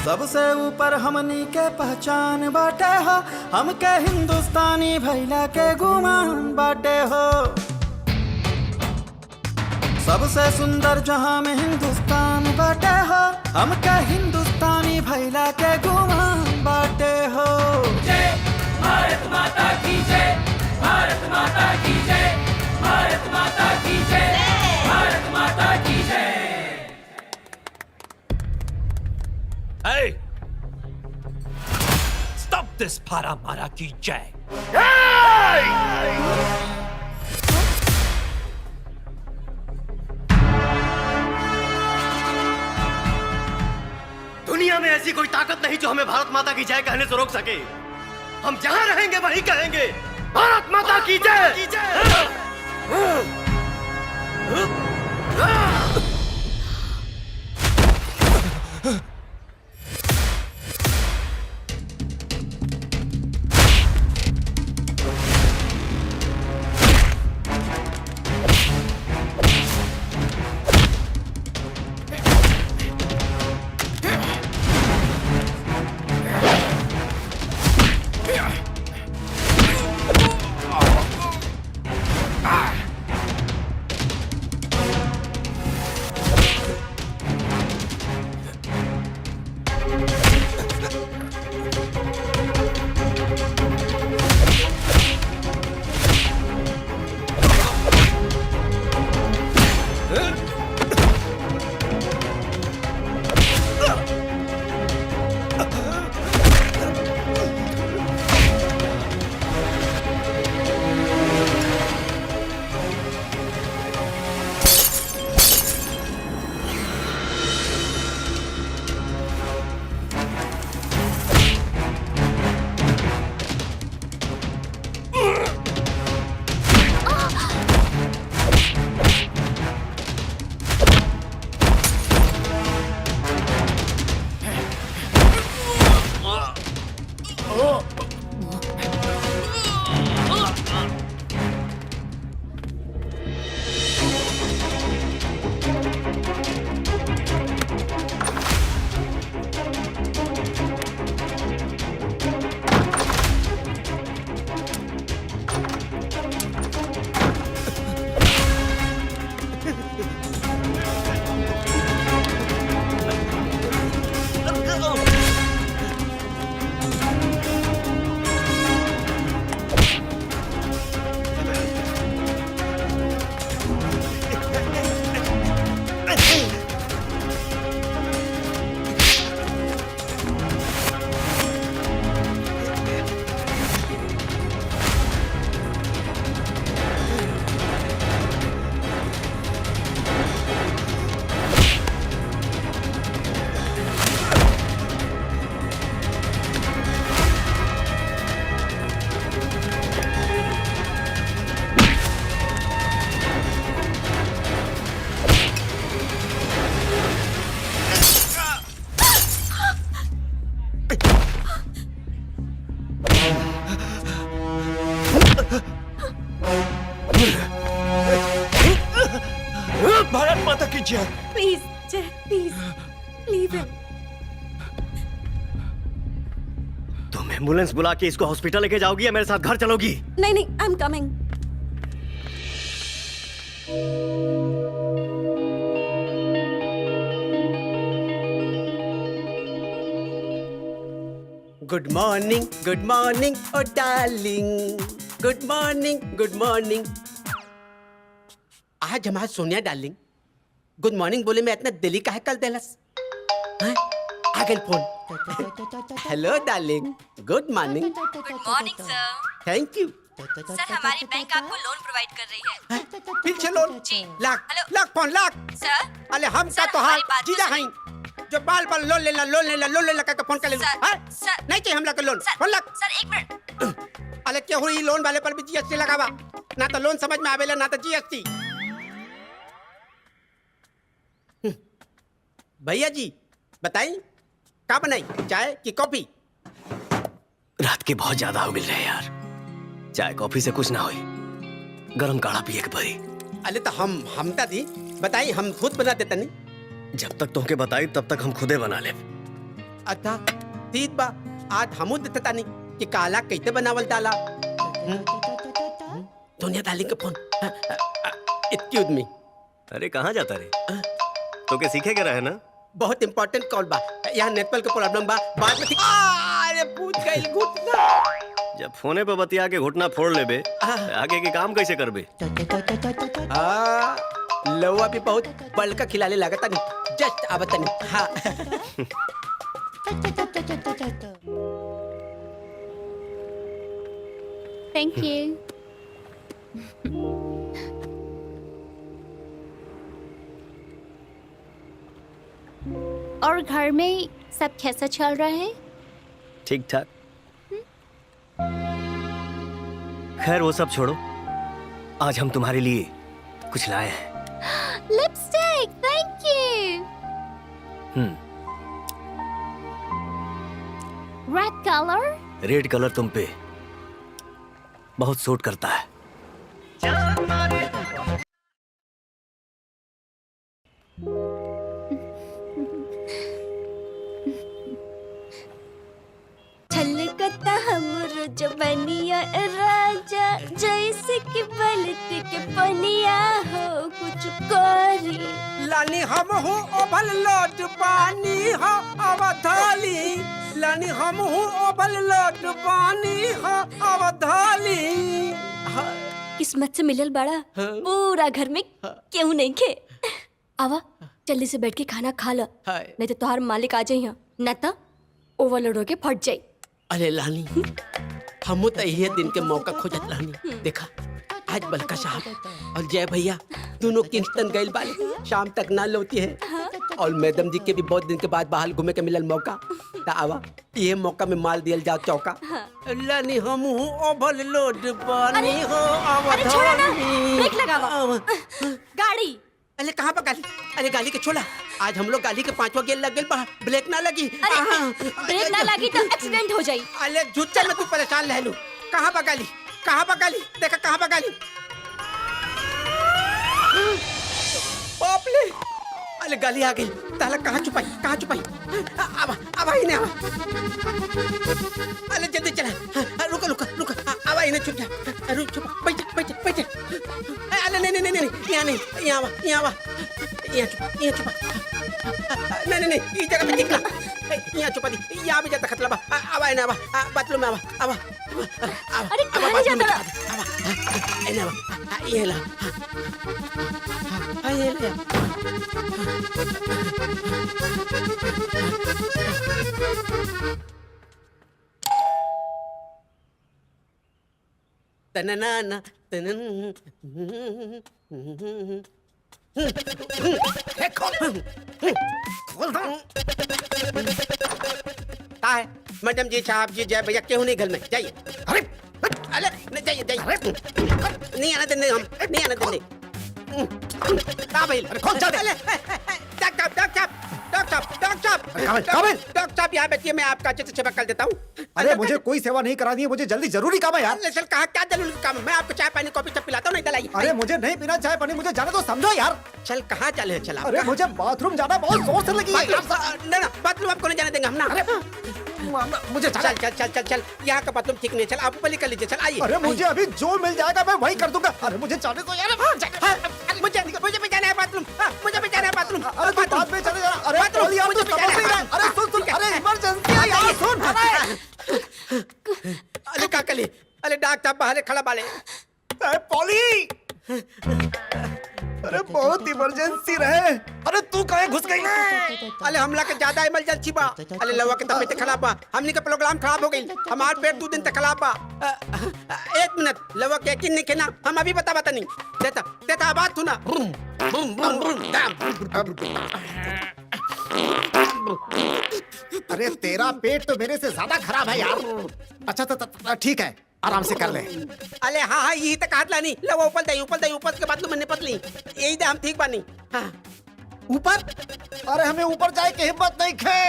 सबसे ऊपर हमनी के पहचान बाटे हो हमके हिंदुस्तानी भैला के गुमान बाटे हो सबसे सुंदर जहां में हिंदुस्तान बाटे हो हमके हिंदुस्तानी भैला के गुमान बाटे हो जय भारत माता की जय भारत माता की जय भारत माता की जय भारत माता की जय Hey! Stop this Paramara ki jai! दुनिया में ऐसी कोई ताकत नहीं जो हमें भारत माता की जय कहने से रोक सके हम जहां रहेंगे वहीं कहेंगे भारत माता की जय भारत माता की जय प्लीज जय प्लीज लीव हिम तुम तुम एम्बुलेंस बुला के इसको हॉस्पिटल लेके जाओगी या मेरे साथ घर चलोगी? नहीं नहीं, I am coming. Good morning oh darling, good morning. आज हमारा सोनिया डार्लिंग गुड मॉर्निंग बोले में इतना दिली काहे कल देलस? आ गई phone. Hello darling, good morning. Good morning sir. Thank you. Sir हमारी बैंक आपको लोन प्रोवाइड कर रही है। पीछे लोन? जी। Lakh hello. Lakh phone lakh. Sir अरे हम सर, का तो हाल हमारी बात जीजा तो हैं जो बाल बाल लोन लेला करके फोन कर ले। Sir, sir. नहीं चाहिए हम लोग loan. Sir, phone lakh. Sir एक मिनट। अरे क्या हुई लोन वाले पर भी जीएसटी लगावा? ना तो लोन समझ में आवेला ना तो जीएसटी। भैया जी बताई क्या बनाई, चाय की कॉफी? रात के बहुत ज्यादा हो मिल रहे हैं यार, चाय कॉफी से कुछ ना होई, गरम काढ़ा पिए के पड़ी। अरे तो हम ता दी बताई, हम खुद बना देता नहीं। जब तक तुमके बताई तब तक हम खुदे बना ले। अच्छा ठीक बा, आज हमू देता नहीं कि काला कैसे बनावल डाला। दुनिया डार्लिंग का फोन। Excuse me. अरे कहाँ जाता रे? तो के सीखे के रहे ना? बहुत इंपॉर्टेंट कॉल बा, यहाँ नेटवर्क के प्रॉब्लम बा, बाद में ठीक। अरे पूछ गई घुटना। जब फोने पे बतिया के घुटना फोड़ लेबे, आगे के काम कैसे करबे? लवा भी बहुत बड़का खिलाने लागता नहीं, जस्ट आवता नहीं। हाँ। Thank you. और घर में सब कैसा चल रहा है? ठीक ठाक। खैर वो सब छोड़ो, आज हम तुम्हारे लिए कुछ लाए हैं। Lipstick, thank you. Red colour? Red colour तुम पे बहुत सूट करता है। छलकता हमरो जवनिया राजा, जैसे कि बलत के पनिया हो कुछ करी। लानी हम हूँ ओभल लोट पानी हो अवधाली, लानी हम हूँ ओभल लोट पानी हो अवधाली। किस्मत से मिलल बड़ा, पूरा घर में क्यों नहीं खे। आवा जल्दी से बैठ के खाना खा ला, नहीं तो तुम्हार मालिक आ जाइए, न तो ओवरलोड होके फट जाई। अरे लानी हम तो यही दिन के मौका खोजत रहनी। देखा आज बलका साहब और जय भैया दोनों किंगस्टन गए बाले, शाम तक ना लौटी है। और मैडम जी के भी बहुत दिन के बाद बाहर घूमे के मिलल मौका, तो आवा ये मौका में माल दियल जाओ चौका। लानी हम हूँ ओवरलोड पानी हो अरे छोड़ो ना, अवधानी। ब्रेक लगावा। गाड़ी अरे कहाँ पर गाली? अरे गाली के छोड़ा, आज हम लोग गाली के 5वां गेयर लग गए, ब्रेक ना लगी। ब्रेक ना लगी तो एक्सीडेंट हो जाई। अरे झूठे में तू परेशान रह लू। कहाँ पर गाली? कहाँ पर गाली? देखा कहाँ पर गाली? बापले, अरे गाली आ गई। ताला कहाँ छुपाई? कहाँ छुपाई? अब आई नहीं। अरे जल्दी चला, रुको रुको रुको, अब आई नहीं, छुप जा, रुक छुप, बैठ बैठ बैठ। अरे नहीं नहीं नहीं, यहाँ नहीं, यहाँ आवा, यहाँ आवा, यहाँ छुपा, यहाँ छुपा। नहीं नहीं, इस जगह पे निकला, यहाँ छुपा दी, यहाँ भी जाता खतरा बा। अब आई ना, बाथरूम में आवा, अरे कहाँ जाता रहा? ये ला, ये ले। तनना तनन। खोल दो। है मैडम जी साहब जी जय भैया क्यों नहीं घर में जाइए। अरे अरे नहीं जाइए जाइए, नहीं आना देंगे हम, नहीं आना देंगे। कहाँ भाई? कौन सा? डॉक्टर साहब यहाँ बैठिए, मैं आपका अच्छे से सेवा कर देता हूँ। अरे मुझे कोई सेवा नहीं करानी है, मुझे जल्दी जरूरी काम है यार। सर कहा क्या जरूरी काम है? मैं आपको चाय पानी कॉफी सब पिलाता हूँ, नहीं दलाई। अरे मुझे नहीं पीना चाय पानी, मुझे जाने तो समझो यार। चल कहाँ चले? चला अरे मुझे बाथरूम जाना बहुत जोर से लगी है। ना बाथरूम आपको नहीं जाने देंगे हम ना। मुझे चल चल चल चल चल यहाँ का बाथरूम ठीक नहीं, चल आप ऊपर निकल लीजिए, चल आइए। अरे मुझे अभी जो मिल जाएगा मैं वही कर दूंगा। अरे मुझे जाने दो यार। मुझे भी जाना है बाथरूम, मुझे भी जाना है बाथरूम। अरे तू बाद में चले जा। अरे पॉली यार, तू समझ नहीं रहा। अरे सुन सुन, अरे इमरजेंसी है यार, सुन। अरे काकली, अरे डॉक्टर बाहर खड़ा बाले। अरे पॉली, अरे बहुत इमरजेंसी रहे। अरे तू कहाँ घुस गई? अरे हमला के ज्यादा इमरजेंसी बा। अरे लवा के तबीयत खराब बा, हमनी का प्रोग्राम खराब हो गई, हमार पेट 2 दिन तक खराब बा। 1 मिनट, लवा के यकीन नहीं खेना, हम अभी बता नहीं देता आवाज तू ना। अरे तेरा पेट तो मेरे से ज्यादा खराब है यार। अच्छा ठीक है, आराम से कर ले। अरे हाँ यही तक हाथ लानी, लवा ऊपर दे ऊपर के बाद मैंने पतली यही दे, हम ठीक बानी। हाँ ऊपर? अरे हमें ऊपर जाए की हिम्मत नहीं खे।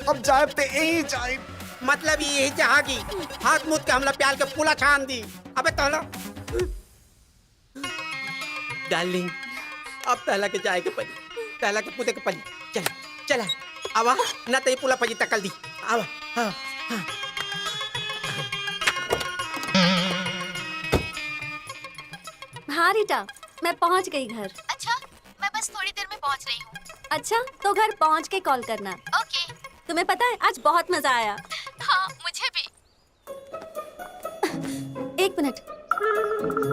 अब जाए ते यही जाए, मतलब यही जहागी हाथ मुद के हमला प्याल के पूला छान दी। अबे तहला डार्लिंग, अब तहला के जाए के पड़ी, तहला के पूते के पड़ी। चल आवा ना ते पूला पजी तकल दी। आवा हाँ। हाँ रीटा, मैं पहुंच गई घर। अच्छा, मैं बस थोड़ी देर में पहुंच रही हूँ। अच्छा तो घर पहुंच के कॉल करना। ओके। तुम्हें पता है आज बहुत मजा आया। हाँ मुझे भी। 1 मिनट।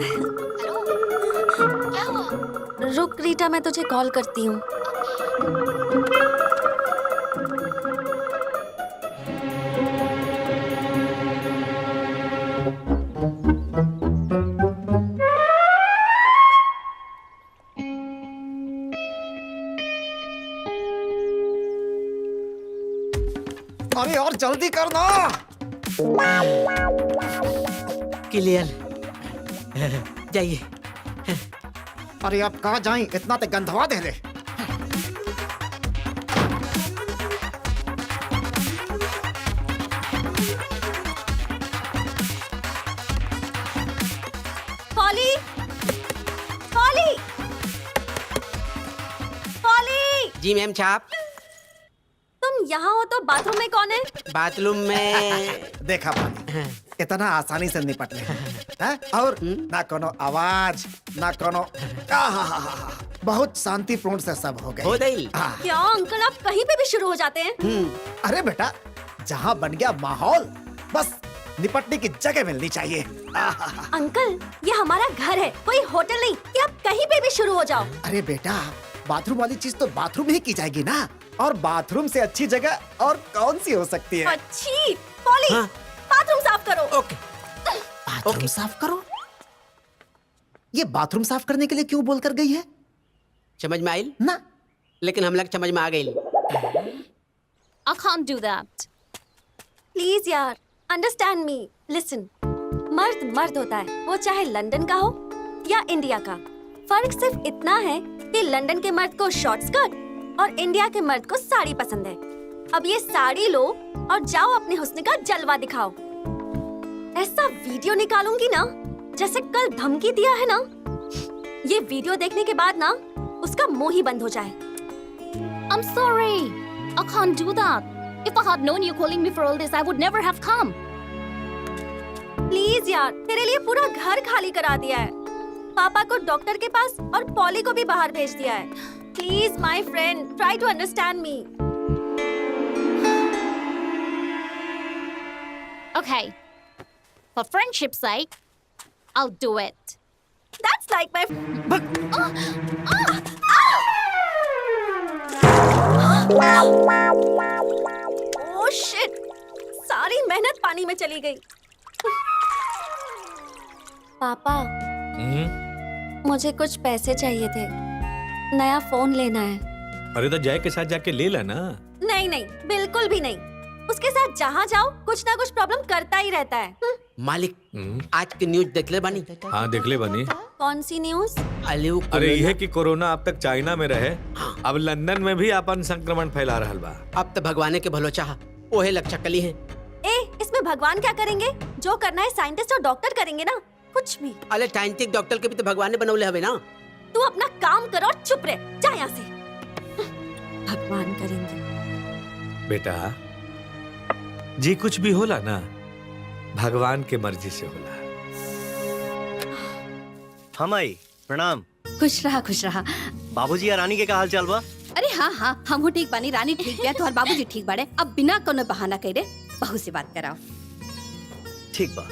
हेलो, क्या हुआ? रुक रीटा, मैं तुझे कॉल करती हूँ। अरे और जल्दी करना। क्लियर जाइए। अरे आप कहाँ जाएं, इतना तो गंधवा दे दे। Polly, Polly, Polly. जी मैम छाप। तुम यहाँ हो तो बाथरूम में कौन है? बाथरूम में देखा पानी, इतना आसानी से निपट ले हैं? और ना कोनो आवाज ना कोनो बहुत शांतिपूर्ण से सब हो गए। हो गई। क्या अंकल आप कहीं पे भी शुरू हो जाते हैं? अरे बेटा, जहाँ बन गया माहौल, बस निपटने की जगह मिलनी चाहिए। अंकल ये हमारा घर है, कोई होटल नहीं कि आप कहीं पे भी शुरू हो जाओ। अरे बेटा, बाथरूम वाली चीज तो बाथरूम ही की जाएगी ना, और बाथरूम से अच्छी जगह और कौन सी हो सकती है? अच्छी पॉली, बाथरूम साफ करो। ओके। बाथरूम साफ करो? ये बाथरूम साफ करने के लिए क्यों बोल कर गई है? समझ में आई ना, लेकिन हम लोग समझ में आ गई। I can't do that. Please यार, अंडरस्टैंड मी। लिसन, मर्द मर्द होता है, वो चाहे लंदन का हो या इंडिया का। फर्क सिर्फ इतना है कि लंदन के मर्द को शॉर्ट स्कर्ट और इंडिया के मर्द को साड़ी पसंद है। अब ये साड़ी लो और जाओ अपने हुस्न का जलवा दिखाओ। ऐसा वीडियो निकालूंगी ना, जैसे कल धमकी दिया है ना, ये वीडियो देखने के बाद ना उसका मुंह ही बंद हो जाए। I'm sorry. I can't do that. If I had known you calling me for all this, I would never have come. Please यार, तेरे लिए पूरा घर खाली करा दिया है, पापा को डॉक्टर के पास और पॉली को भी बाहर भेज दिया है। Please my friend, try to understand me. Okay. For friendship's sake, I'll do it. That's like my Oh shit! सारी मेहनत पानी में चली गई। पापा, मुझे कुछ पैसे चाहिए थे, नया फोन लेना है। अरे तो जय के साथ जाके ले ला ना। नहीं नहीं, बिल्कुल भी नहीं। उसके साथ जहाँ जाओ कुछ ना कुछ प्रॉब्लम करता ही रहता है। मालिक, आज की न्यूज देख ले बानी। हाँ देख ले बनी। कौन सी न्यूज? अरे यह कि कोरोना अब तक चाइना में रहे, अब लंदन में भी अपन संक्रमण फैला रहा बा। अब तो भगवान के भलो चाह, ओहे लक्षक कली है। इसमें भगवान क्या करेंगे? जो करना है साइंटिस्ट और डॉक्टर करेंगे ना, कुछ भी। अरे साइंटिस्ट डॉक्टर के भी तो भगवान ने बनौले हवे ना। तू अपना काम कर और चुप रह, जा यहाँ से। भगवान करेंगे। बेटा, जी कुछ भी होला ना भगवान के मर्जी से होला। हम आई प्रणाम। खुश रहा। बाबूजी या रानी के का हाल चाल बा? अरे हाँ हमहू ठीक बानी, रानी ठीक है, तुम्हार बाबूजी ठीक बाड़े। अब बिना कोनो बहाना करे बहू से बात कराओ। ठीक बा,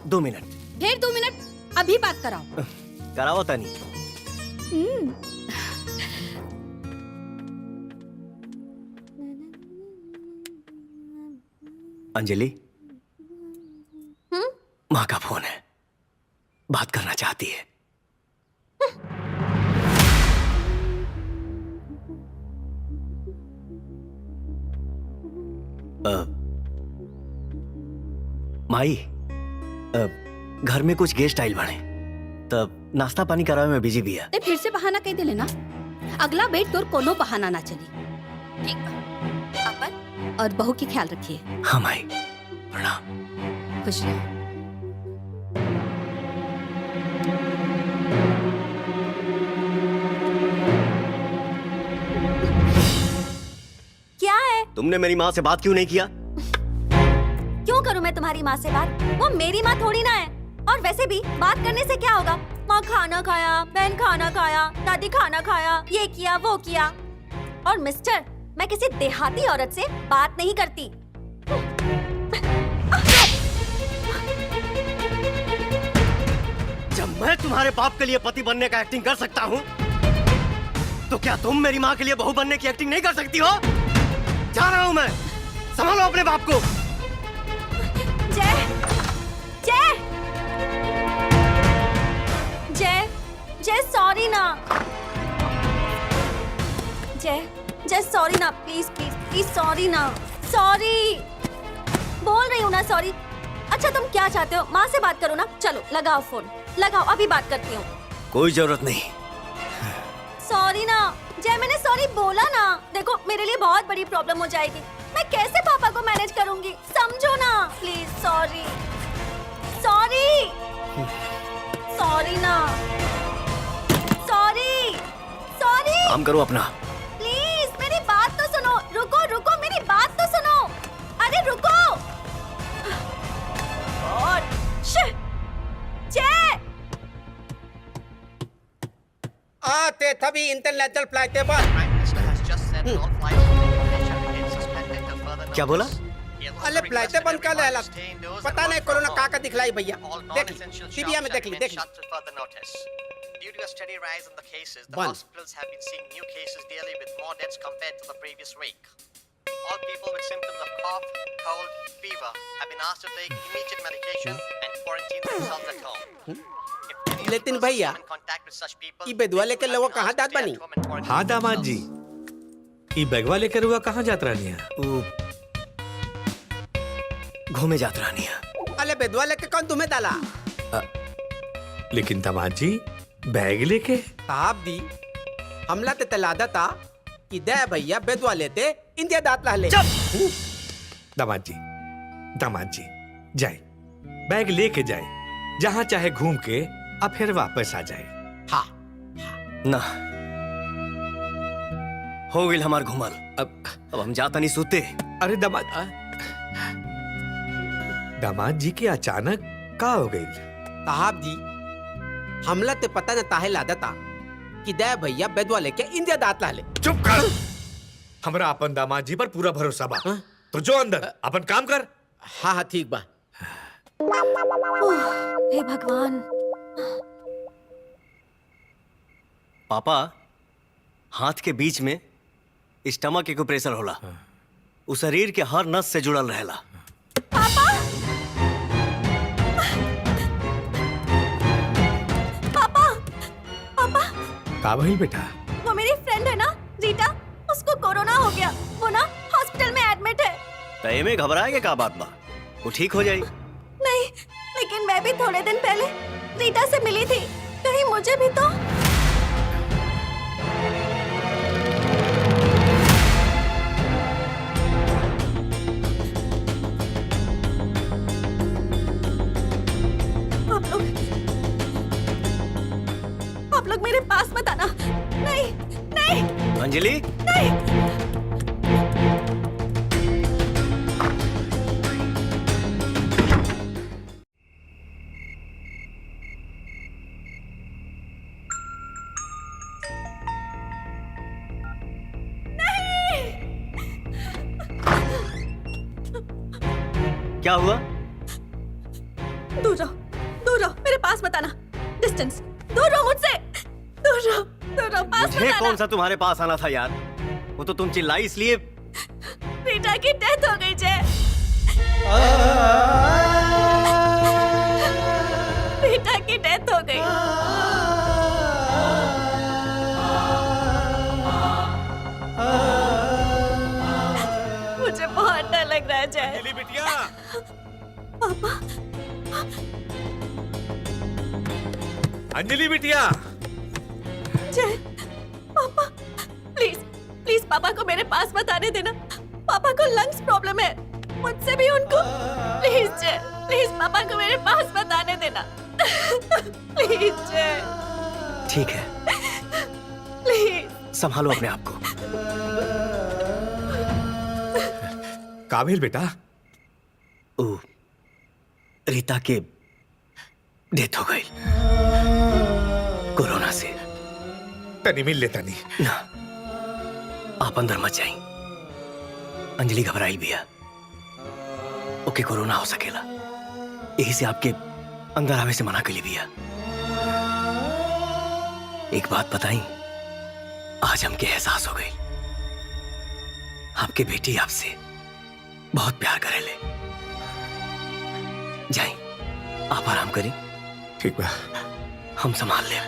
2 मिनट। फिर 2 मिनट? अभी बात कराओ। कराओ तानी। अंजलि, माँ का फोन है, बात करना चाहती है। माई, घर में कुछ गेस्ट आइल बने, तब नाश्ता पानी करावे में बिजी भी है। ते फिर से बहाना कह देले ना, अगला बेट तोर कोनो बहाना ना चली। ठीक बा, अपन और बहू की ख्याल रखिए। हाँ माई, प्रणाम। खुश रहो। क्या है? तुमने मेरी माँ से बात क्यों नहीं किया? क्यों करूं मैं तुम्हारी माँ से बात? वो मेरी माँ थोड़ी ना है। और वैसे भी बात करने से क्या होगा? माँ खाना खाया, बहन खाना खाया, दादी खाना खाया, ये किया वो किया। और मिस्टर, मैं किसी देहाती औरत से बात नहीं करती। जब मैं तुम्हारे बाप के लिए पति बनने का एक्टिंग कर सकता हूँ, तो क्या तुम मेरी माँ के लिए बहू बनने की एक्टिंग नहीं कर सकती हो? जा रहा हूँ मैं, संभालो अपने बाप को। जय जय जय जय सॉरी ना। जय सॉरी ना, प्लीज प्लीज प्लीज सॉरी ना। सॉरी बोल रही हूँ ना, सॉरी। अच्छा तुम क्या चाहते हो? माँ से बात करो ना। चलो लगाओ फोन, लगाओ, अभी बात करती हूँ। कोई जरूरत नहीं। सॉरी ना जय, मैंने सॉरी बोला ना। देखो मेरे लिए बहुत बड़ी प्रॉब्लम हो जाएगी। मैं कैसे पापा को मैनेज करूंगी, समझो ना प्लीज। सॉरी सॉरी सॉरी ना, सॉरी सॉरी। काम करो अपना। प्लीज मेरी बात तो सुनो। रुको रुको, मेरी बात तो सुनो। अरे रुको। और जय आते तभी इंटरनेशनल फ्लाइट बंद। क्या बोला? अरे फ्लाइटें बंद कर ले। पता नहीं कोरोना का दिखलाई भैया। देख टीवी में देख ली। Due to a steady rise in the cases, the One. hospitals have been seeing new cases daily with more deaths compared to the previous week. All people with symptoms of cough, cold, fever have been asked to take immediate medication and quarantine themselves at home. लेकिन भैया ये बेदुआ लेकर लोगों कहाँ जात बनी? हाँ दामाद जी, ये बैगवा लेकर हुआ कहाँ जात रानी है? घूमे जात रानी है। अरे बेदुआ लेके कौन तुम्हें डाला? लेकिन दामाद जी बैग लेके? साहब दी हमला ते तलादा था कि दे भैया बेदुआ लेते इंडिया दात ला ले। दामाद जी जाए, बैग लेके जाए, जहाँ चाहे घूम के अब फिर वापस आ जाए। हाँ ना हो गई हमार घुमल। अब हम जाता नहीं सोते। अरे दामाद जी के अचानक का हो गई? साहब जी हमला ते पता न ताहे लादा था कि दे भैया बेदुआ लेके इंडिया दात ला ले। चुप कर। हमरा अपन दामाद जी पर पूरा भरोसा बा। तो जो अंदर अपन काम कर। हाँ ठीक बा। हे भगवान। पापा, हाथ के बीच में स्टमक के प्रेशर होला, उस शरीर के हर नस से जुड़ल रहेला। पापा पापा पापा का भइल बेटा? वो मेरी फ्रेंड है ना रीटा, उसको कोरोना हो गया। वो ना हॉस्पिटल में एडमिट है। तय में घबराए के का बात बा, वो ठीक हो जाएगी। नहीं, लेकिन मैं भी थोड़े दिन पहले रीटा से मिली थी। कहीं मुझे भी तो आप लोग मेरे पास मत आना। नहीं नहीं अंजलि, नहीं। क्या हुआ? दूर रहो, मेरे पास मत आना। डिस्टेंस, दूर रहो मुझसे, दूर रहो, पास मत मुझे आना। कौन सा तुम्हारे पास आना था यार? वो तो तुम चिल्लाई इसलिए। बेटा की डेथ हो गई जय। बेटा की डेथ हो गई। मुझे बहुत डर लग रहा है जय। बिटिया, पापा, अंजलि बिटिया। जय, पापा, प्लीज पापा को मेरे पास मत आने देना। पापा को लंग्स प्रॉब्लम है, मुझसे भी उनको। प्लीज जय, प्लीज पापा को मेरे पास मत आने देना। प्लीज जय, ठीक है, प्लीज। संभालो अपने आप को। काबिल बेटा, ओ, रीता के डेथ हो गई कोरोना से। तनी मिल लेता नहीं ना, आप अंदर मत जाइए। अंजलि घबराई भी है, ओके कोरोना हो सकेला, यही से आपके अंदर आवे से मना कर ली भी है। एक बात बताई, आज हमके एहसास हो गई, आपके बेटी आपसे बहुत प्यार करेले। जाइए, आप आराम करें। ठीक बा, हम संभाल ले।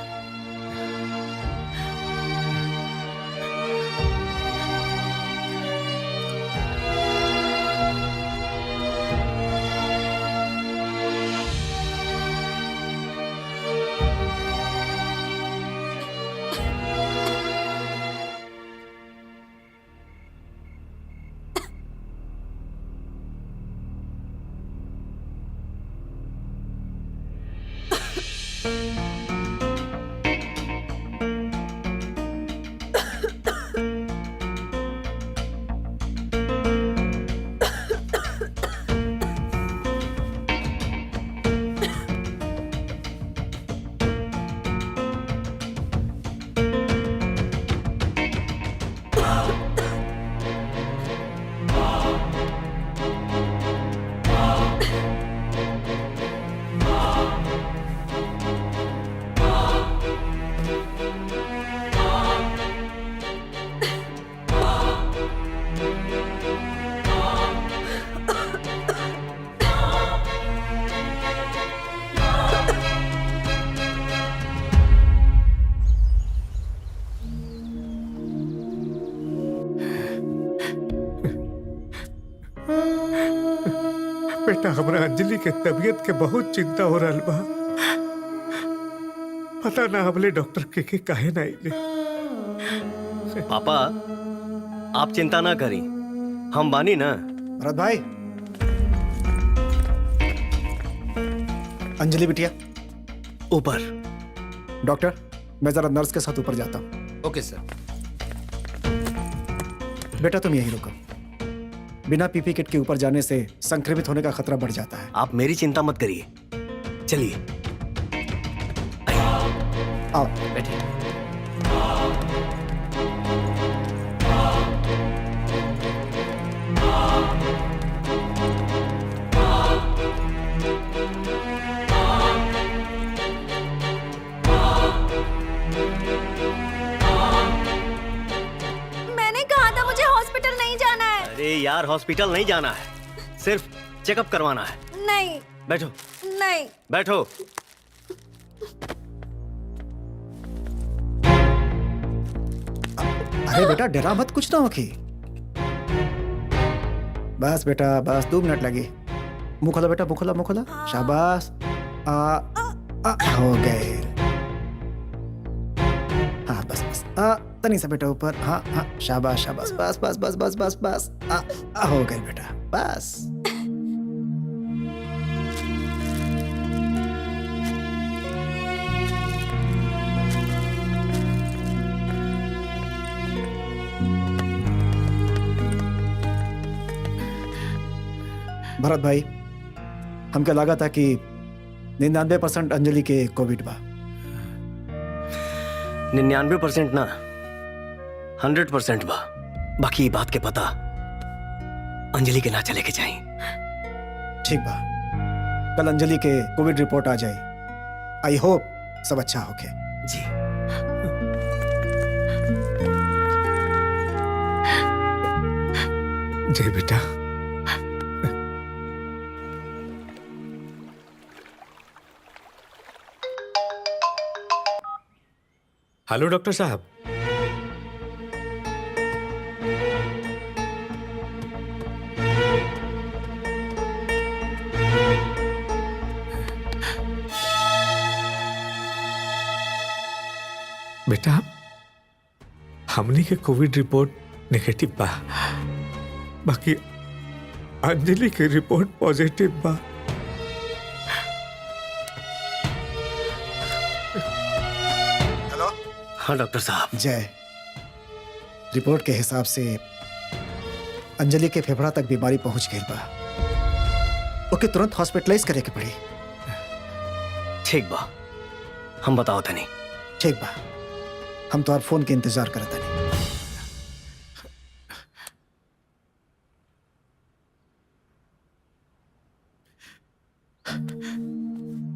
बेटा, हमरा अंजलि के तबीयत के बहुत चिंता हो रहा बा। पता ना हमले डॉक्टर के काहे ना आइले। पापा, आप चिंता ना करी, हम बानी ना। भरत भाई, अंजलि बिटिया ऊपर। डॉक्टर, मैं जरा नर्स के साथ ऊपर जाता हूँ। Okay sir. बेटा तुम यहीं रुको, बिना पीपी किट के ऊपर जाने से संक्रमित होने का खतरा बढ़ जाता है। आप मेरी चिंता मत करिए, चलिए। आओ बैठिए। मैंने कहा था मुझे हॉस्पिटल नहीं जाना है। अरे यार, हॉस्पिटल नहीं जाना है, सिर्फ चेकअप करवाना है। नहीं, बैठो नहीं। बैठो। अरे बेटा डरा मत, कुछ ना होगी। बस बेटा, बस 2 मिनट लगे। मुंह खोलो बेटा, मुंह खोलो, मुंह खोलो। शाबाश। हो गए। हाँ बस बस, तनी सा बेटा ऊपर। हाँ हाँ, शाबाश शाबाश, बस बस बस बस बस बस। हो गए बेटा, बस। भरत भाई, हमके लगा था कि 99% अंजलि के कोविड बा। 99% ना, 100% बा। बाकी ये बात के पता अंजलि के ना चले के चाहिए। ठीक बा, कल अंजलि के कोविड रिपोर्ट आ जाए। आई होप सब अच्छा होके। जी। जय बेटा। हेलो डॉक्टर साहब। बेटा, हमने के कोविड रिपोर्ट नेगेटिव बा, बाकी अंजलि के रिपोर्ट पॉजिटिव बा। हेलो। हाँ डॉक्टर साहब। जय, रिपोर्ट के हिसाब से अंजलि के फेफड़ा तक बीमारी पहुंच गई बा। ओके तुरंत हॉस्पिटलाइज करे के पड़ी। ठीक बा, हम बताओ तनी। ठीक बा, हम तो फोन के इंतजार करत हनी।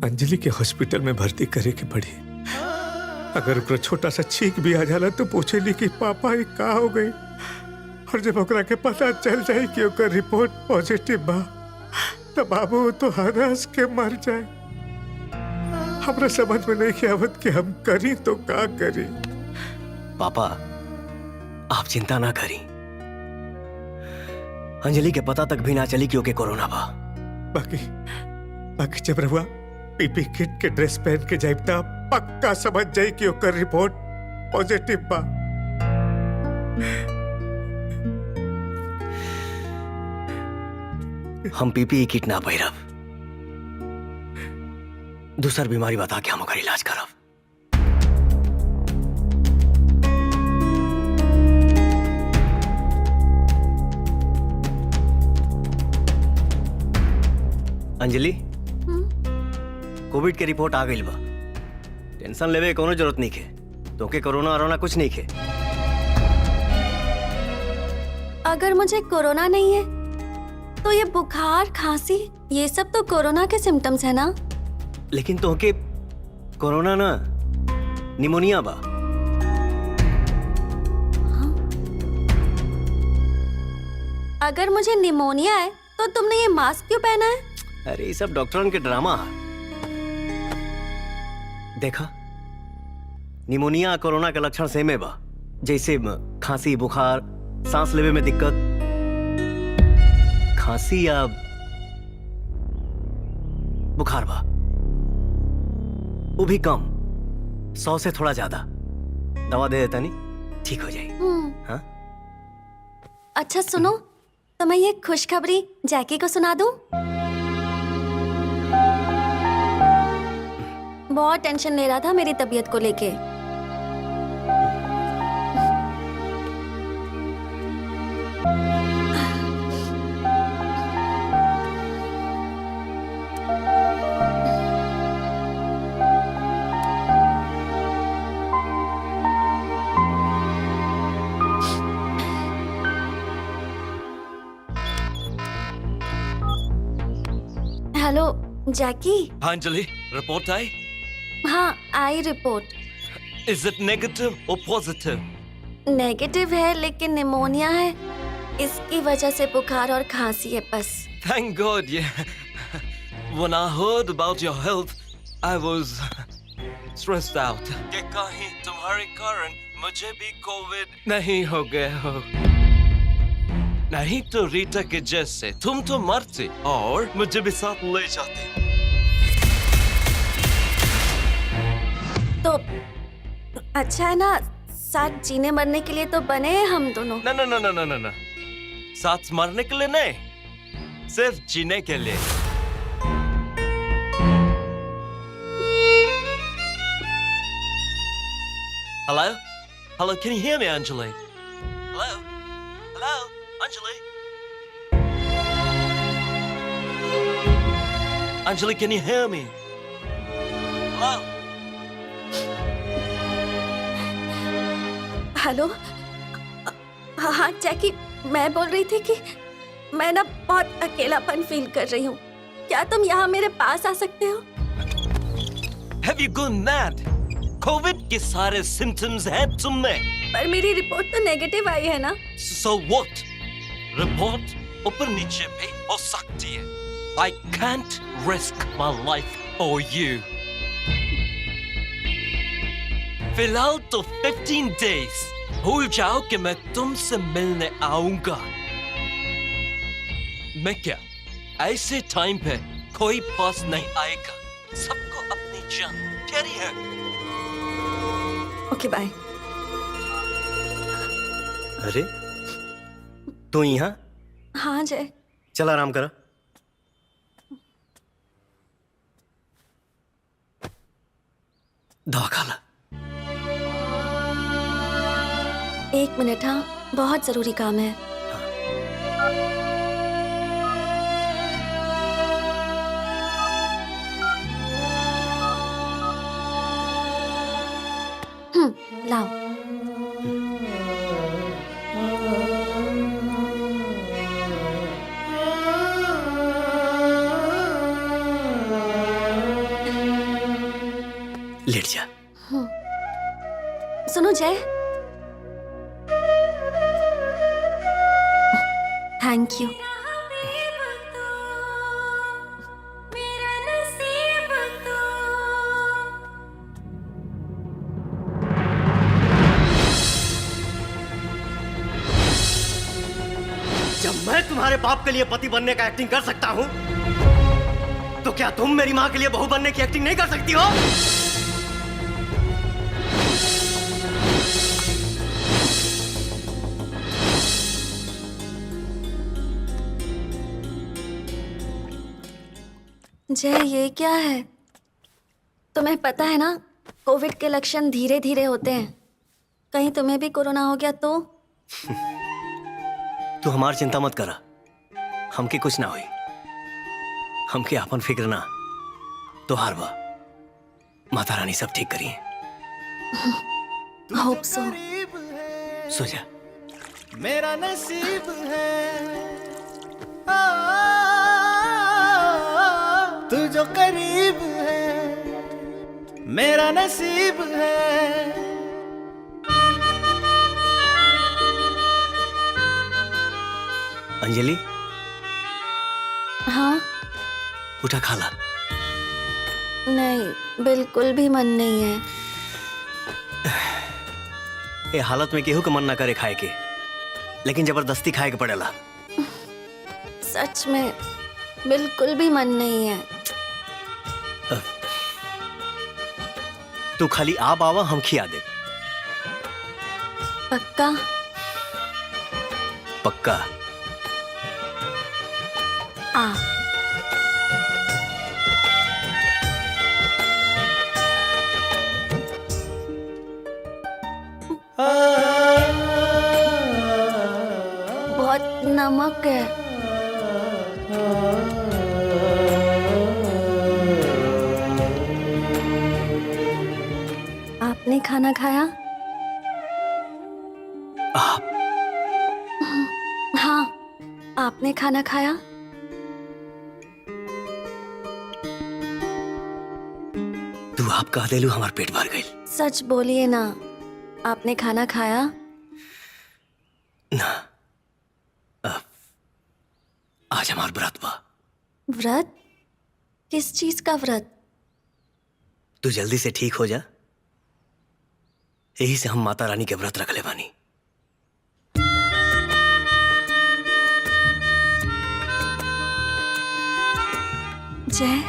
अंजलि के हॉस्पिटल में भर्ती करे के पड़ी। अगर ओकरा छोटा सा छींक भी आ जाला तो पूछेली कि पापा ये का हो गई, और जब ओकरा के पता चल जाए कि ओकर रिपोर्ट पॉजिटिव बा तो बाबू तो हंस के मर जाए। हमरा समझ में नहीं आवत कि हम करी तो का करी। पापा, आप चिंता ना करी। अंजलि के पता तक भी ना चली कि ओके कोरोना बा। बाकी जब रहुआ पीपी किट के ड्रेस पहन के जाइब ता पक्का समझ जाई कि ओकर रिपोर्ट पॉजिटिव बा। हम पीपीई किट ना पहिरब, दूसर बीमारी बता के हम ओकर इलाज करब। अंजलि, कोविड के रिपोर्ट आ गई बा। टेंशन लेवे के कोनो जरूरत नहीं है। तोके कोरोना वरोना कुछ नहीं है। अगर मुझे कोरोना नहीं है तो ये बुखार, खांसी, ये सब तो कोरोना के सिम्टम्स है ना? लेकिन तोके कोरोना ना, निमोनिया बा। अगर मुझे निमोनिया है तो तुमने ये मास्क क्यों पहना है? अरे ये सब डॉक्टरन के ड्रामा है। देखा, निमोनिया कोरोना के लक्षण सेमे बा। जैसे खांसी, बुखार, सांस लेवे में दिक्कत। खांसी या बुखार बा, वो भी कम, 100 से थोड़ा ज्यादा। दवा दे देता नहीं, ठीक हो जाएगी। हाँ? अच्छा सुनो, तो मैं ये खुशखबरी जैकी को सुना दूं? बहुत टेंशन ले रहा था मेरी तबीयत को लेके। Hello Jackie. हाँ अंजलि, रिपोर्ट आई? हाँ आई report. Is it negative or positive? Negative है लेकिन निमोनिया है, इसकी वजह से बुखार और खांसी है बस। Thank God, yeah. When I heard about your health, I was stressed out. कि कहीं तुम्हारे कारण मुझे भी कोविड नहीं हो गया हो। नहीं तो रीटा के जैसे तुम तो मरते और मुझे भी साथ ले जाते। तो अच्छा है ना, साथ जीने मरने के लिए तो बने हैं हम दोनों। ना ना ना ना ना ना ना, साथ मरने के लिए नहीं, सिर्फ जीने के लिए। Hello? Hello, can you hear me, Anjali? Hello? Hello? Anjali? Anjali, can you hear me? Hello? Hello, हाँ जैकी, मैं बोल रही थी कि मैं ना बहुत अकेलापन फील कर रही हूँ। क्या तुम यहाँ मेरे पास आ सकते हो? Have you gone mad? Covid के सारे सिम्टम्स हैं तुम में। पर मेरी रिपोर्ट तो नेगेटिव आई है ना। So what? रिपोर्ट ऊपर नीचे भी हो सकती है। I can't risk my life for you. फिलहाल तो 15 days। भूल जाओ कि मैं तुमसे मिलने आऊंगा। मैं क्या ऐसे टाइम पे कोई पास नहीं आएगा। सबको अपनी जान प्यारी है। Okay bye. अरे तू यहाँ? हाँ जय। चल आराम करा। दवा खा ला। 1 मिनट, हाँ बहुत जरूरी काम है। लाओ। लेट जा। सुनो जय, थैंक यू। जब मैं तुम्हारे बाप के लिए पति बनने का एक्टिंग कर सकता हूं, तो क्या तुम मेरी मां के लिए बहू बनने की एक्टिंग नहीं कर सकती हो? जय ये क्या है? तुम्हें पता है ना कोविड के लक्षण धीरे धीरे होते हैं। कहीं तुम्हें भी कोरोना हो गया तो? तू हमारी चिंता मत करा, हमके कुछ ना हुई। हमके आपन फिक्र ना, तो हार बा माता रानी सब ठीक करिए। Hope so. सो जा। मेरा नसीब है तू जो करीब है, मेरा नसीब है। अंजलि, हाँ उठा खा ला। नहीं, बिल्कुल भी मन नहीं है। ये हालत में केहू का मन ना करे खाए के, लेकिन जबरदस्ती खाए के पड़ेला। सच में बिल्कुल भी मन नहीं है। तू खाली आप आवा, हम खिया दे। पक्का? पक्का। आ बहुत नमक है। आपने खाना खाया? आप? हाँ, आपने खाना खाया? तू आप कह देलू हमार पेट भर गई। सच बोलिए ना, आपने खाना खाया? ना, आज हमार व्रत बा। व्रत? किस चीज का व्रत? तू जल्दी से ठीक हो जा, यही से हम माता रानी के व्रत रख ले बानी। जय,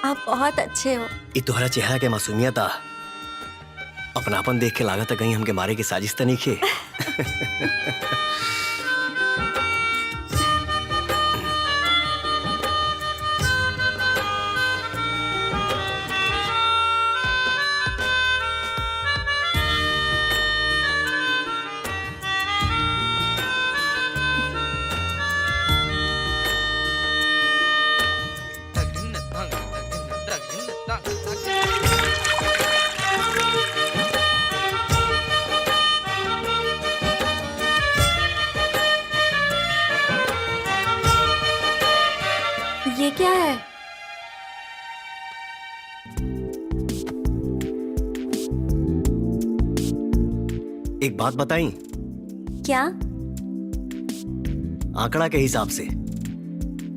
आप बहुत अच्छे हो। ये तोहरा चेहरा के मासूमियत आ, अपनापन देख के लागत है कहीं हमके मारे की साजिश तो नहीं खे। ये क्या है? एक बात बताई, क्या? आंकड़ा के हिसाब से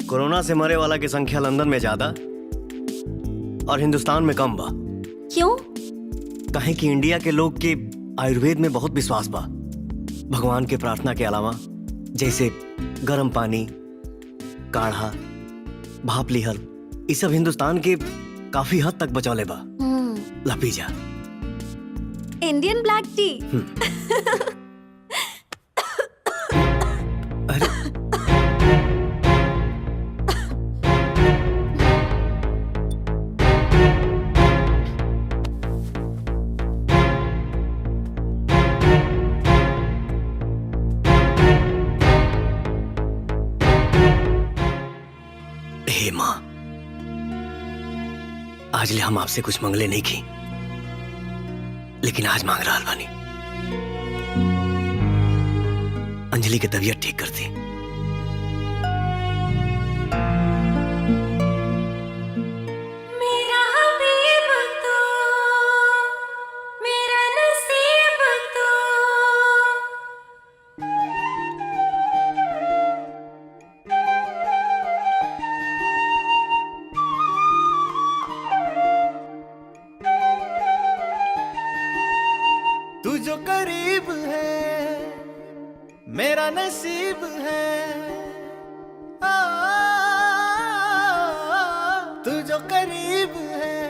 कोरोना से मरे वाला की संख्या लंदन में ज्यादा और हिंदुस्तान में कम बा। क्यों? कहें कि इंडिया के लोग के आयुर्वेद में बहुत विश्वास बा। भगवान के प्रार्थना के अलावा जैसे गर्म पानी, काढ़ा, भाप लिहल, ये सब हिंदुस्तान के काफी हद तक बचौले बा। ला पी जा। Indian black tea. हे माँ, आज ले हम आपसे कुछ मंगले नहीं की, लेकिन आज मांग रहा बानी। अंजलि की तबीयत ठीक करती। मेरा हबीब तू, मेरा नसीब तू। तू जो करीब है मेरा नसीब है। तू जो करीब है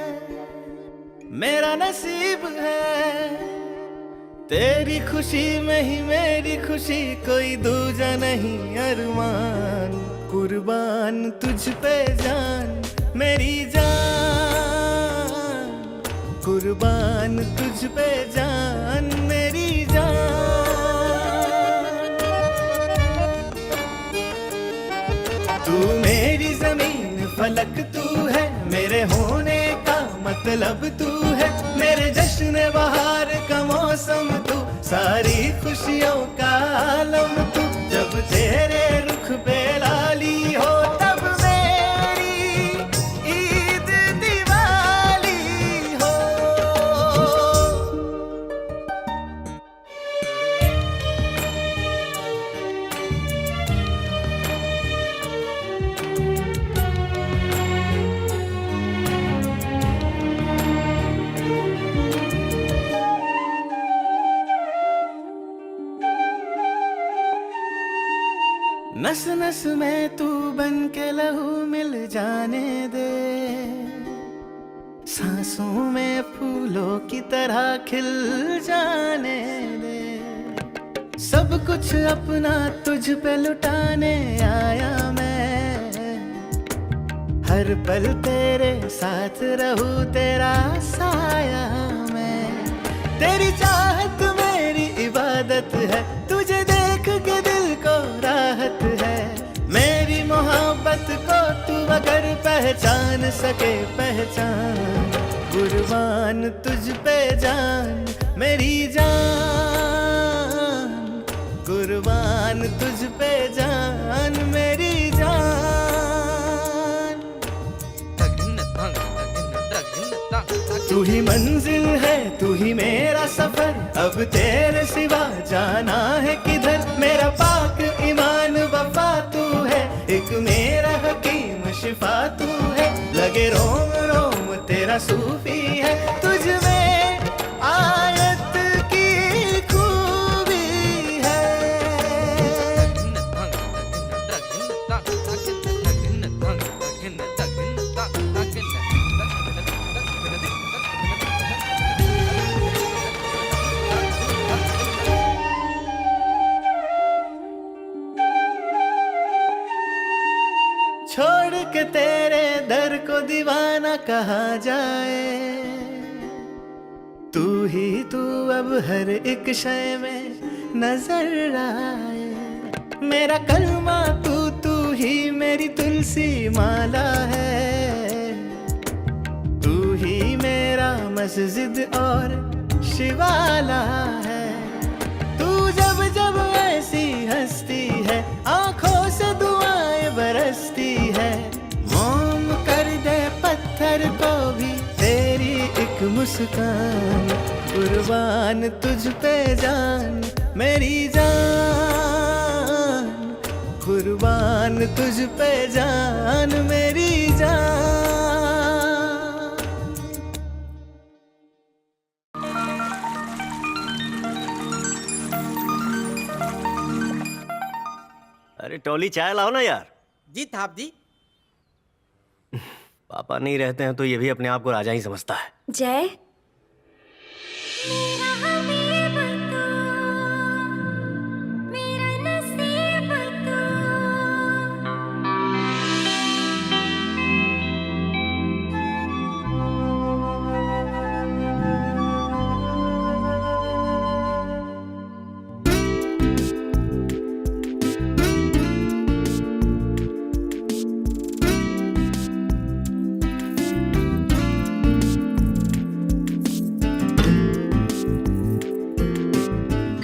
मेरा नसीब है। तेरी खुशी में ही मेरी खुशी, कोई दूजा नहीं अरमान। कुर्बान तुझ पे जान मेरी जान, कुर्बान तुझ पे जान मेरी जान। तू मेरी जमीन फलक तू है, मेरे होने का मतलब तू है। मेरे जश्न बहार का मौसम तू, सारी खुशियों का आलम तू। जब तेरे रुख पे लाली हो तब मेरी ईद दिवाली हो। नस नस में तू बन के लहू मिल जाने दे। सांसों में फूलों की तरह खिल जाने दे। सब कुछ अपना तुझ पे लुटाने आया मैं। हर पल तेरे साथ रहूं, तेरा साया मैं। तेरी चाहत मेरी इबादत है, तुझे देख के दिल को राहत है। मेरी मोहब्बत को तू अगर पहचान सके पहचान। कुर्बान तुझ पे जान मेरी जान, कुर्बान तुझ पे जान मेरी जान। तू ही मंजिल है, तू ही मेरा सफर, अब तेरे सिवा जाना है किधर। मेरा पाक ईमान वफा तू है, एक मेरा हकीम शिफा तू है। लगे रोम रोम तेरा सूफी है, तुझ में आयत की खूबी है। छोड़ के तेरे दर को दीवाना कहा जाए। तू ही तू अब हर एक शय में नजर आए। मेरा कलमा तू, तू ही मेरी तुलसी माला है। तू ही मेरा मस्जिद और शिवाला है। तू जब जब ऐसी हंसती है, आंखों से दुआएं बरसती है। मुस्कान, कुर्बान तुझ पे जान मेरी जान, कुर्बान तुझ पे जान मेरी जान। अरे टोली चाय लाओ ना यार। जी थाप जी। पापा नहीं रहते हैं तो ये भी अपने आप को राजा ही समझता है। जय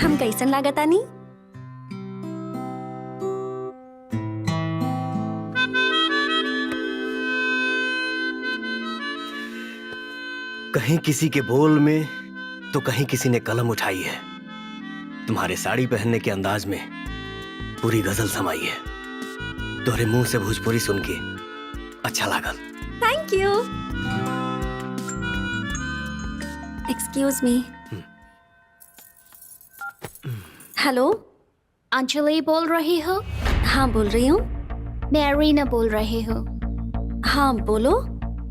हम कैसन लागतानी? कहीं किसी के बोल में तो कहीं किसी ने कलम उठाई है। तुम्हारे साड़ी पहनने के अंदाज में पूरी गजल समाई है। तोरे मुंह से भोजपुरी सुन के अच्छा लागल। Thank you. Excuse me. Hello, Anjali बोल रही हो? हाँ बोल रही हूँ। मैं अरीना बोल रही हूँ। हाँ बोलो।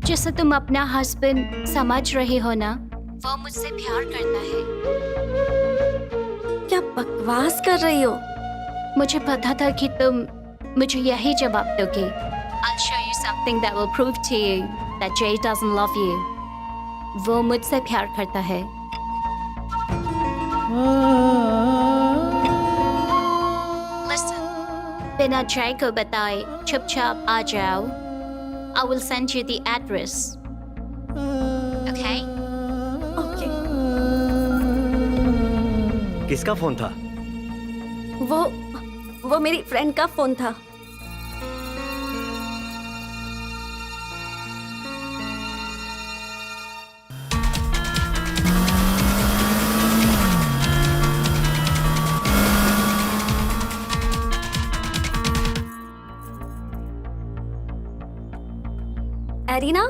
जैसे तुम अपना हस्बैंड समझ रही हो ना, वो मुझसे प्यार करता है। क्या बकवास कर रही हो? मुझे पता था कि तुम मुझे यही जवाब दोगे। I'll show you something that will prove to you that Jay doesn't love you. वो मुझसे प्यार करता है। Listen, बिना जय को बताए चुपचाप आ जाओ। I will send you the address. Okay? Okay. किसका फोन था? वो मेरी फ्रेंड का फोन था। Arena,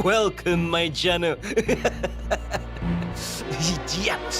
Welcome, my Janu. Idiots.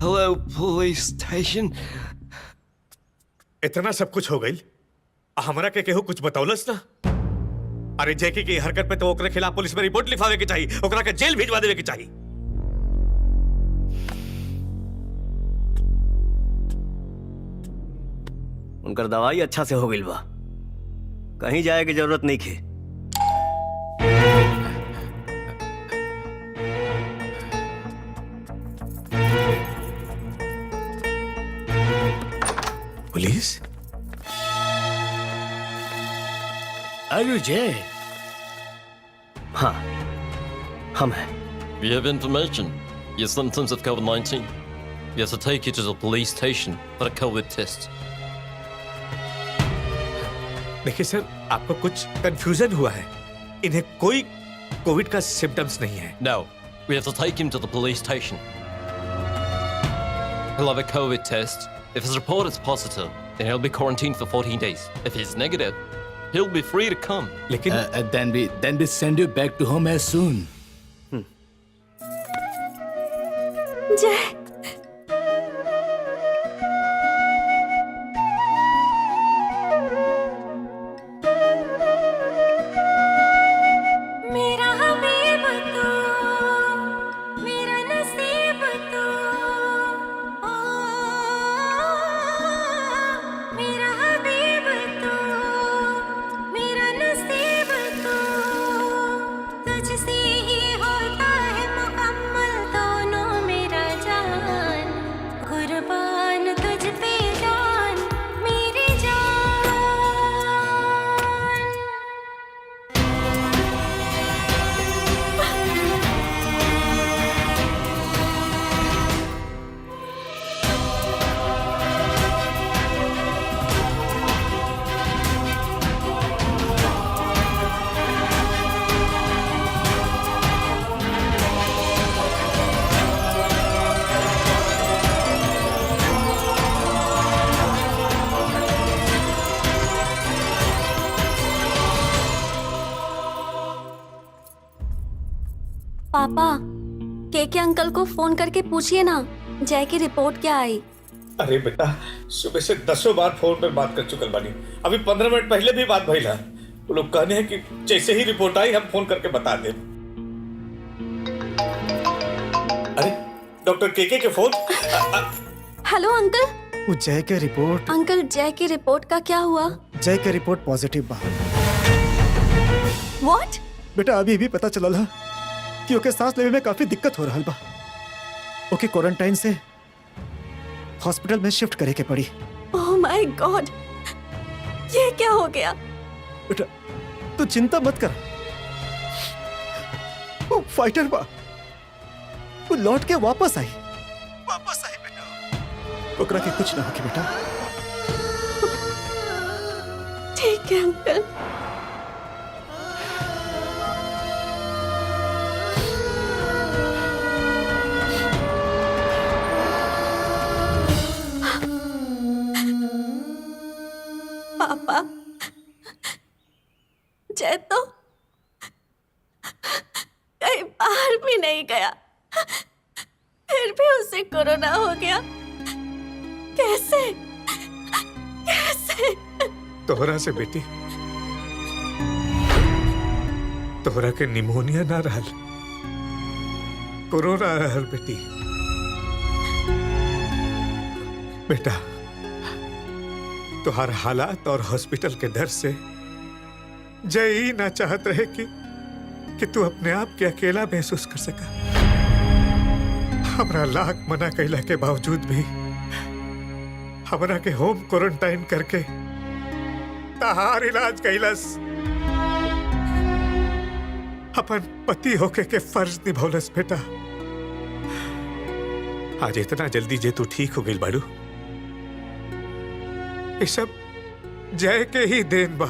Hello, police station. इतना सब कुछ हो गई, हमरा के केहू कुछ बतौलस ना? अरे जेके की हरकत पे तो ओकरे खिलाफ पुलिस में रिपोर्ट लिखावे के चाहिए, ओकरा के जेल भिजवा देवे के चाहिए। उनकर दवाई अच्छा से हो गई बा, कहीं जाए की जरूरत नहीं खे। पुलिस? Are you Jay? हाँ, हम हैं। We have information. Your symptoms of COVID-19. We have to take you to the police station for a COVID test. देखिए सर, आपको कुछ कंफ्यूजन हुआ है। इन्हें कोई कोविड का सिम्टम्स नहीं है। No, we have to take him to the police station. He'll have a COVID test. If his report is positive, then he'll be quarantined for 14 days. If he's negative, he'll be free to come. लेकिन then we send you back to home as soon. जय मेरा हबीब तू मेरा नसीब तू मेरा हबीब तू मेरा नसीब तू तुझसे ही होता है मुकम्मल दोनों मेरा जान कुर्बान तुझ पे जान मेरी जान पापा, के अंकल को फोन करके पूछिए ना जय की रिपोर्ट क्या आई। अरे बेटा, सुबह से 10 बार फोन पर बात कर चुकल बानी। अभी 15 मिनट पहले भी बात भइला। वो लोग कहने हैं कि जैसे ही रिपोर्ट आई हम फोन करके बता दें। अरे डॉक्टर के फोन। Hello uncle. वो जय के रिपोर्ट। अंकल, जय की रिपोर्ट का क्या हुआ? जय के रिपोर्ट पॉजिटिव बा। व्हाट? बेटा अभी भी पता चलल है कि ओके सांस लेवे में काफी दिक्कत हो रहा बा। ओके क्वारंटाइन से हॉस्पिटल में शिफ्ट करे के पड़ी। ओह माय गॉड, ये क्या हो गया? बेटा तू चिंता मत कर, वो फाइटर बा, वो लौट के वापस आई बेटा। ओकरा के कुछ ना होके बेटा। ठीक है अंकल। पापा, जय तो कहीं बाहर भी नहीं गया, फिर भी उसे कोरोना हो गया। कैसे कैसे? तोहरा से बेटी, तोहरा के निमोनिया ना रहल, कोरोना रहल बेटी। बेटा तुहार हालात और हॉस्पिटल के डर से जय ही ना चाहत रहे कि तू अपने आप के अकेला महसूस कर सका। हमरा लाख मना कैला के बावजूद भी हमरा के होम क्वारंटाइन करके तहार इलाज कैलस। अपन पति होके के फर्ज निभौलस बेटा। आज इतना जल्दी जे तू ठीक हो गई बाड़ू, ये सब जय के ही देन बा।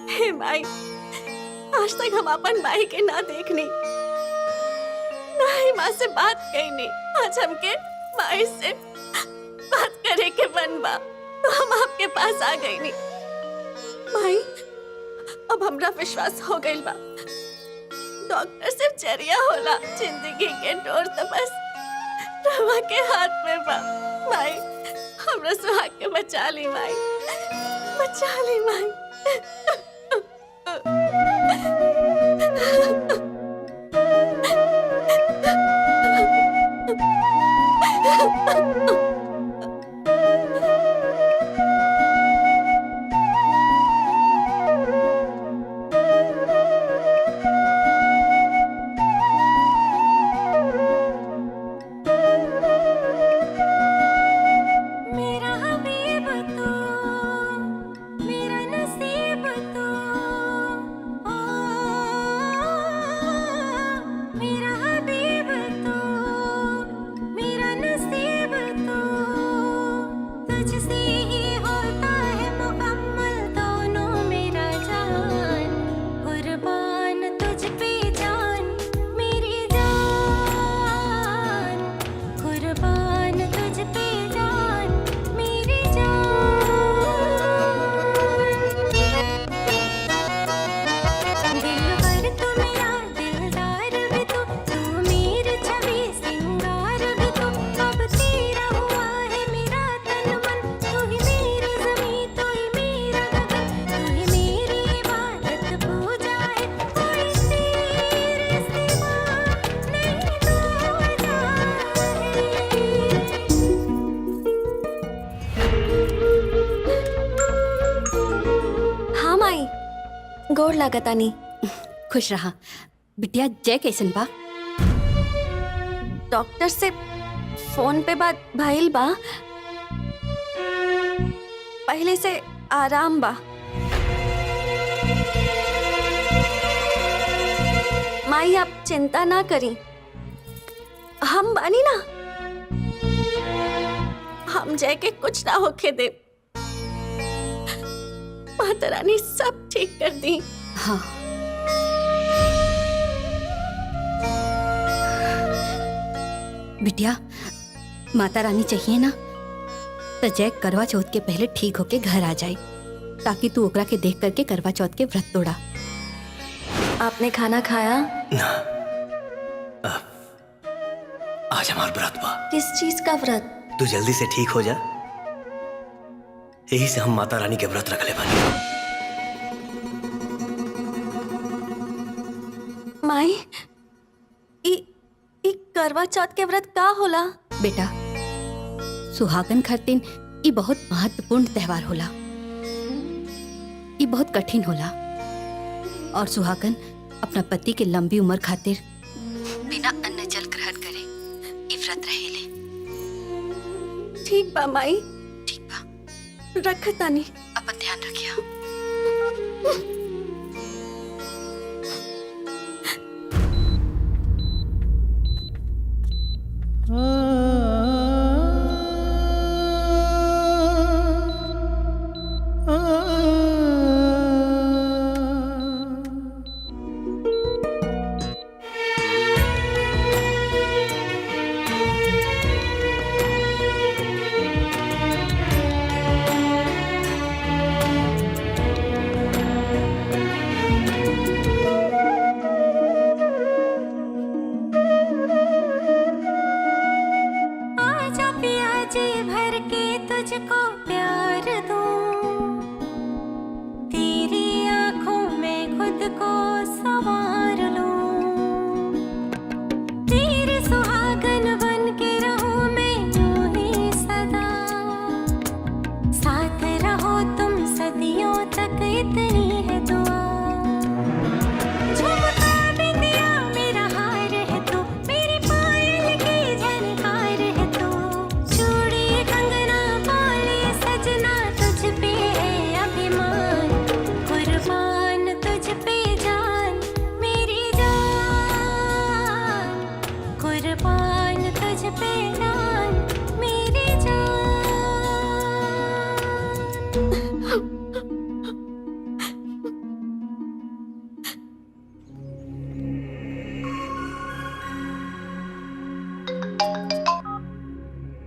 हे माई, आज तक हम अपन माई के ना देखनी, ना ही माँ से बात कही। आज हमके माई से बात करे के मन बा, तो हम आपके पास आ गई नी। माई, अब हमरा विश्वास हो गई बा, डॉक्टर सिर्फ जरिया होला, जिंदगी के डोर तो बस रवा के हाथ में बा। माई, हमरा सुहाग के बचा ली माई, बचा ली माई। गोर लागतानी। खुश रहा। बिटिया जय कैसन बा? डॉक्टर से फोन पे बात भइल बा, पहले से आराम बा। माई आप चिंता ना करी, हम बानी ना, हम जय के कुछ ना होके दे। माता रानी सब ठीक कर दी। हाँ। बिटिया माता रानी चाहिए ना तो जय करवा चौथ के पहले ठीक होके घर आ जाए, ताकि तू ओकरा के देख करके करवा चौथ के व्रत तोड़ा। आपने खाना खाया? ना, आज हमार व्रत बा। किस चीज का व्रत? तू जल्दी से ठीक हो जा, यही से हम माता रानी के व्रत रख ले बानी। माई ई करवा चौथ के व्रत का होला? बेटा सुहागन खातिर ई बहुत महत्वपूर्ण त्योहार होला। ई बहुत कठिन होला और सुहागन अपना पति के लंबी उम्र खातिर बिना अन्न जल ग्रहण करे ई व्रत रहेले। ठीक बा माई, ठीक बा, रखतानी। अपन ध्यान रखिया।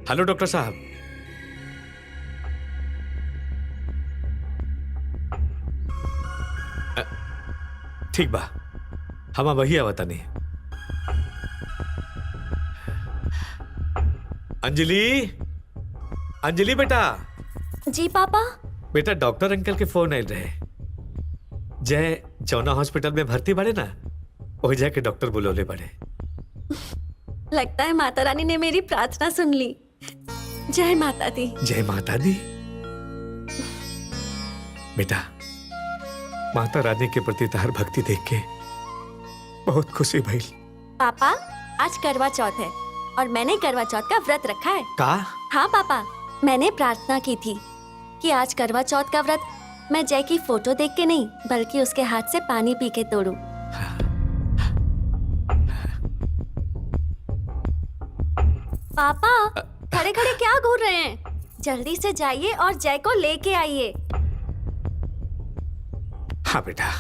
हेलो डॉक्टर साहब। ठीक बा, हम वही आवता नहीं। अंजलि, अंजलि बेटा। जी पापा। बेटा डॉक्टर अंकल के फोन आयल रहे, जय जौना हॉस्पिटल में भर्ती बड़े ना, वही जाके डॉक्टर बुलौले बड़े। लगता है माता रानी ने मेरी प्रार्थना सुन ली। जय माता दी। जय माता दी। बेटा माता रानी के प्रति तार भक्ति देख के बहुत खुशी भई। पापा आज करवा चौथ है और मैंने करवा चौथ का व्रत रखा है। का? हाँ पापा, मैंने प्रार्थना की थी कि आज करवा चौथ का व्रत मैं जय की फोटो देख के नहीं बल्कि उसके हाथ से पानी पी के तोड़ूं। पापा खड़े खड़े क्या घूर रहे हैं? जल्दी से जाइए और जय को लेके आइए। हाँ बेटा।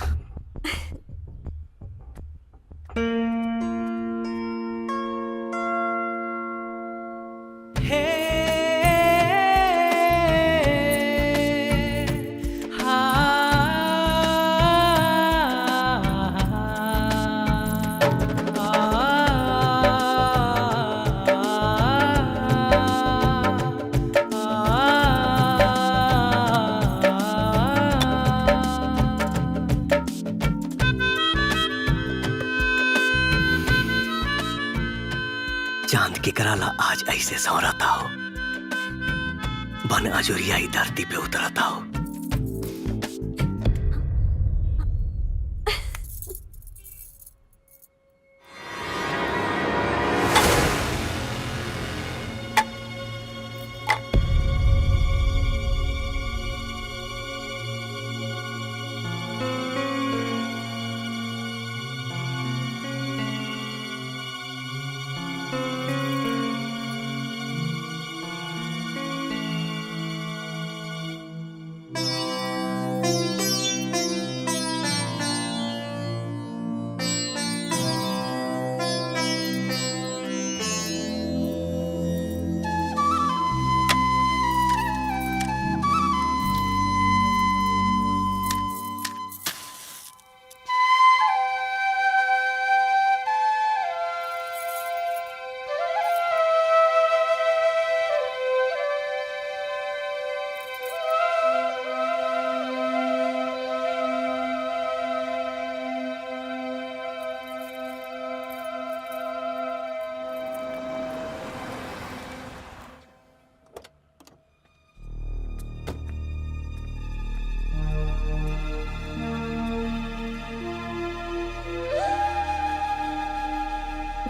चांद की कराला आज ऐसे सौराता हो, बन अजुरिया ही धरती पे उतरता हो।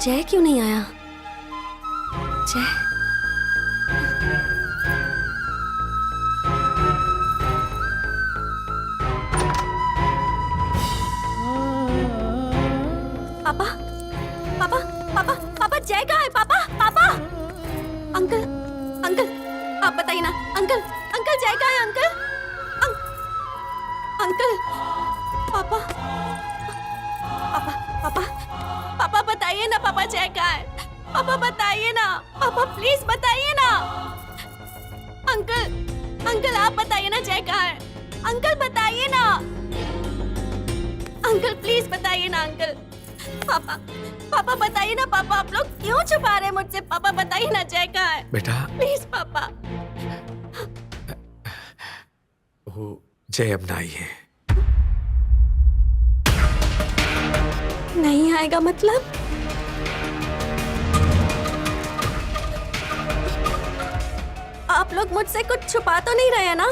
जय क्यों नहीं आया? जय पापा पापा पापा पापा जय कहाँ है? पापा पापा अंकल अंकल आप बताइए ना अंकल अंकल जय कहाँ है? अंकल अंकल पापा पापा पापा पापा बताइए ना पापा जय कहाँ है? पापा बताइए ना पापा प्लीज बताइए ना अंकल अंकल आप बताइए ना जय कहाँ है? अंकल बताइए ना अंकल प्लीज बताइए ना अंकल पापा पापा बताइए ना पापा आप लोग क्यों छुपा रहे हैं मुझसे? पापा बताइए ना जय कहाँ है? बेटा प्लीज पापा वो जय अब ना आई है। नहीं आएगा मतलब? आप लोग मुझसे कुछ छुपा तो नहीं रहे ना?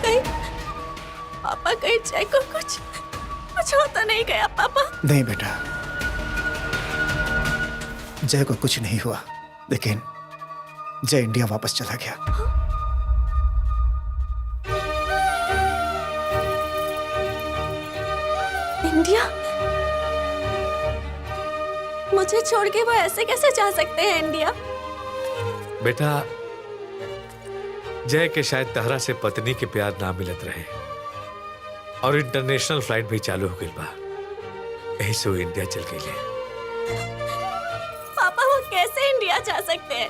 कहीं पापा कहीं जय को कुछ हो तो नहीं गया पापा? नहीं बेटा, जय को कुछ नहीं हुआ, लेकिन जय इंडिया वापस चला गया। इंडिया? मुझे छोड़ के वो ऐसे कैसे जा सकते हैं इंडिया? बेटा जय के शायद तहरा से पत्नी के प्यार ना मिलत रहे और इंटरनेशनल फ्लाइट भी चालू हो गई बा, यही से वो इंडिया चल गई। पापा वो कैसे इंडिया जा सकते हैं?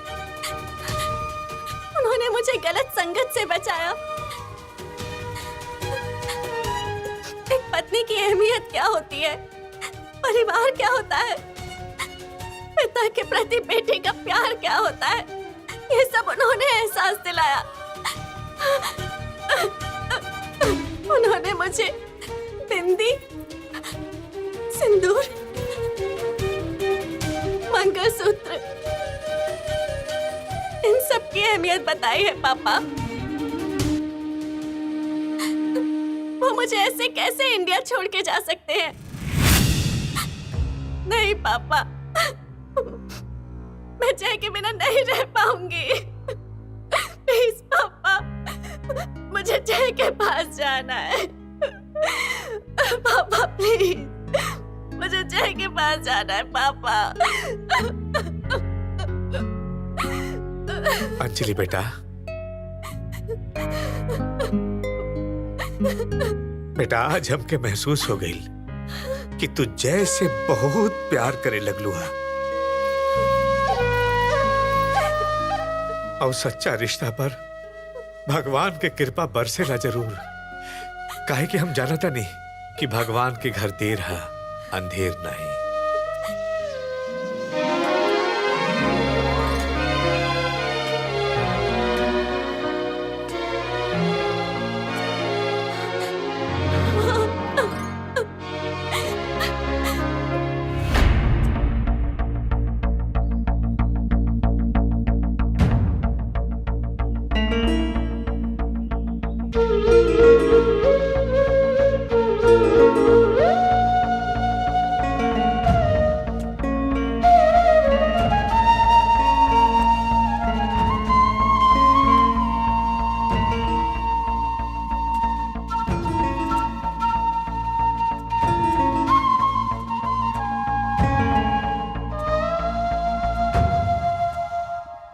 उन्होंने मुझे गलत संगत से बचाया। एक पत्नी की अहमियत क्या होती है, परिवार क्या होता है, पिता के प्रति बेटे का प्यार क्या होता है, ये सब उन्होंने एहसास दिलाया। उन्होंने मुझे बिंदी, सिंदूर, मंगलसूत्र, इन सब की अहमियत बताई है पापा। वो मुझे ऐसे कैसे इंडिया छोड़ के जा सकते हैं? नहीं पापा, मैं जय के बिना नहीं रह पाऊंगी। प्लीज पापा, मुझे जय के पास जाना है। पापा प्लीज, मुझे जय के पास जाना है पापा। अंजलि बेटा, बेटा आज हमके महसूस हो गई कि तू जय से बहुत प्यार करे लगलू है और सच्चा रिश्ता पर भगवान के कृपा बरसेला जरूर। काहे कि हम जानता नहीं कि भगवान के घर देर है अंधेर नहीं।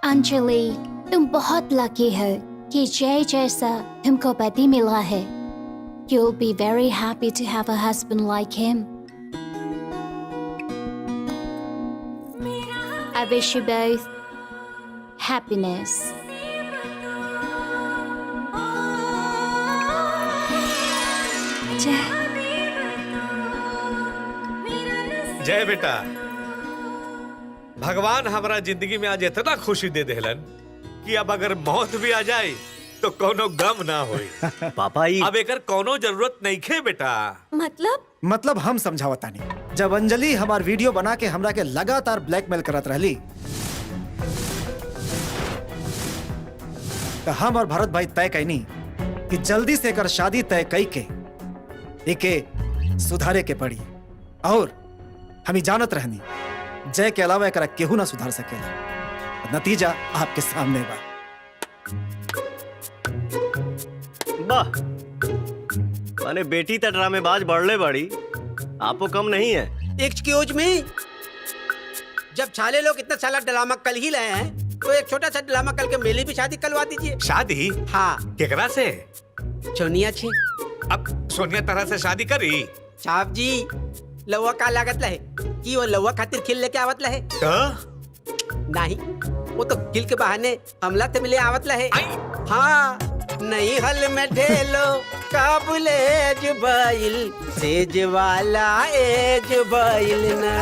अंजलि, तुम बहुत लकी हो कि जय जैसा तुमको पति मिला है। You'll be very happy to have a husband like him. I wish you both happiness. जय बेटा, भगवान हमारा जिंदगी में आज इतना खुशी दे देहलन कि अब अगर मौत भी आ जाए तो कोनो गम ना होई। पापा ही अब एकर कोनो जरूरत नहीं खे बेटा। मतलब हम समझावता नहीं। जब अंजलि हमार वीडियो बना के हमरा के लगातार ब्लैकमेल करत रहली तो हम और भरत भाई तय कैनी कि जल्दी से एकर शादी तय कई के एके सुधारे के पड़ी। और हमें जानत रहनी जय के अलावा एकरा केहू ना सुधार सकेला। नतीजा आपके सामने बा। वाह, माने बेटी तो ड्रामेबाज बढ़ले बड़ी, आपको कम नहीं है। एक्सक्यूज मी, जब छाले लोग इतना सारा ड्रामा कल ही लाए हैं तो एक छोटा सा ड्रामा कल के मेली भी शादी करवा दीजिए। शादी? हाँ। केकरा से? सोनिया छे। अब सोनिया तरह से शादी करी? साहब जी, लौवा का लागत लहे कि वो लौवा खातिर खिल लेके आवत लहे? नहीं, वो तो खिल के बहाने हमला ते मिले आवत लहे। हाँ, नहीं हल में ढेलो काबुले जुबाइल सेज वाला एज बाइल ना।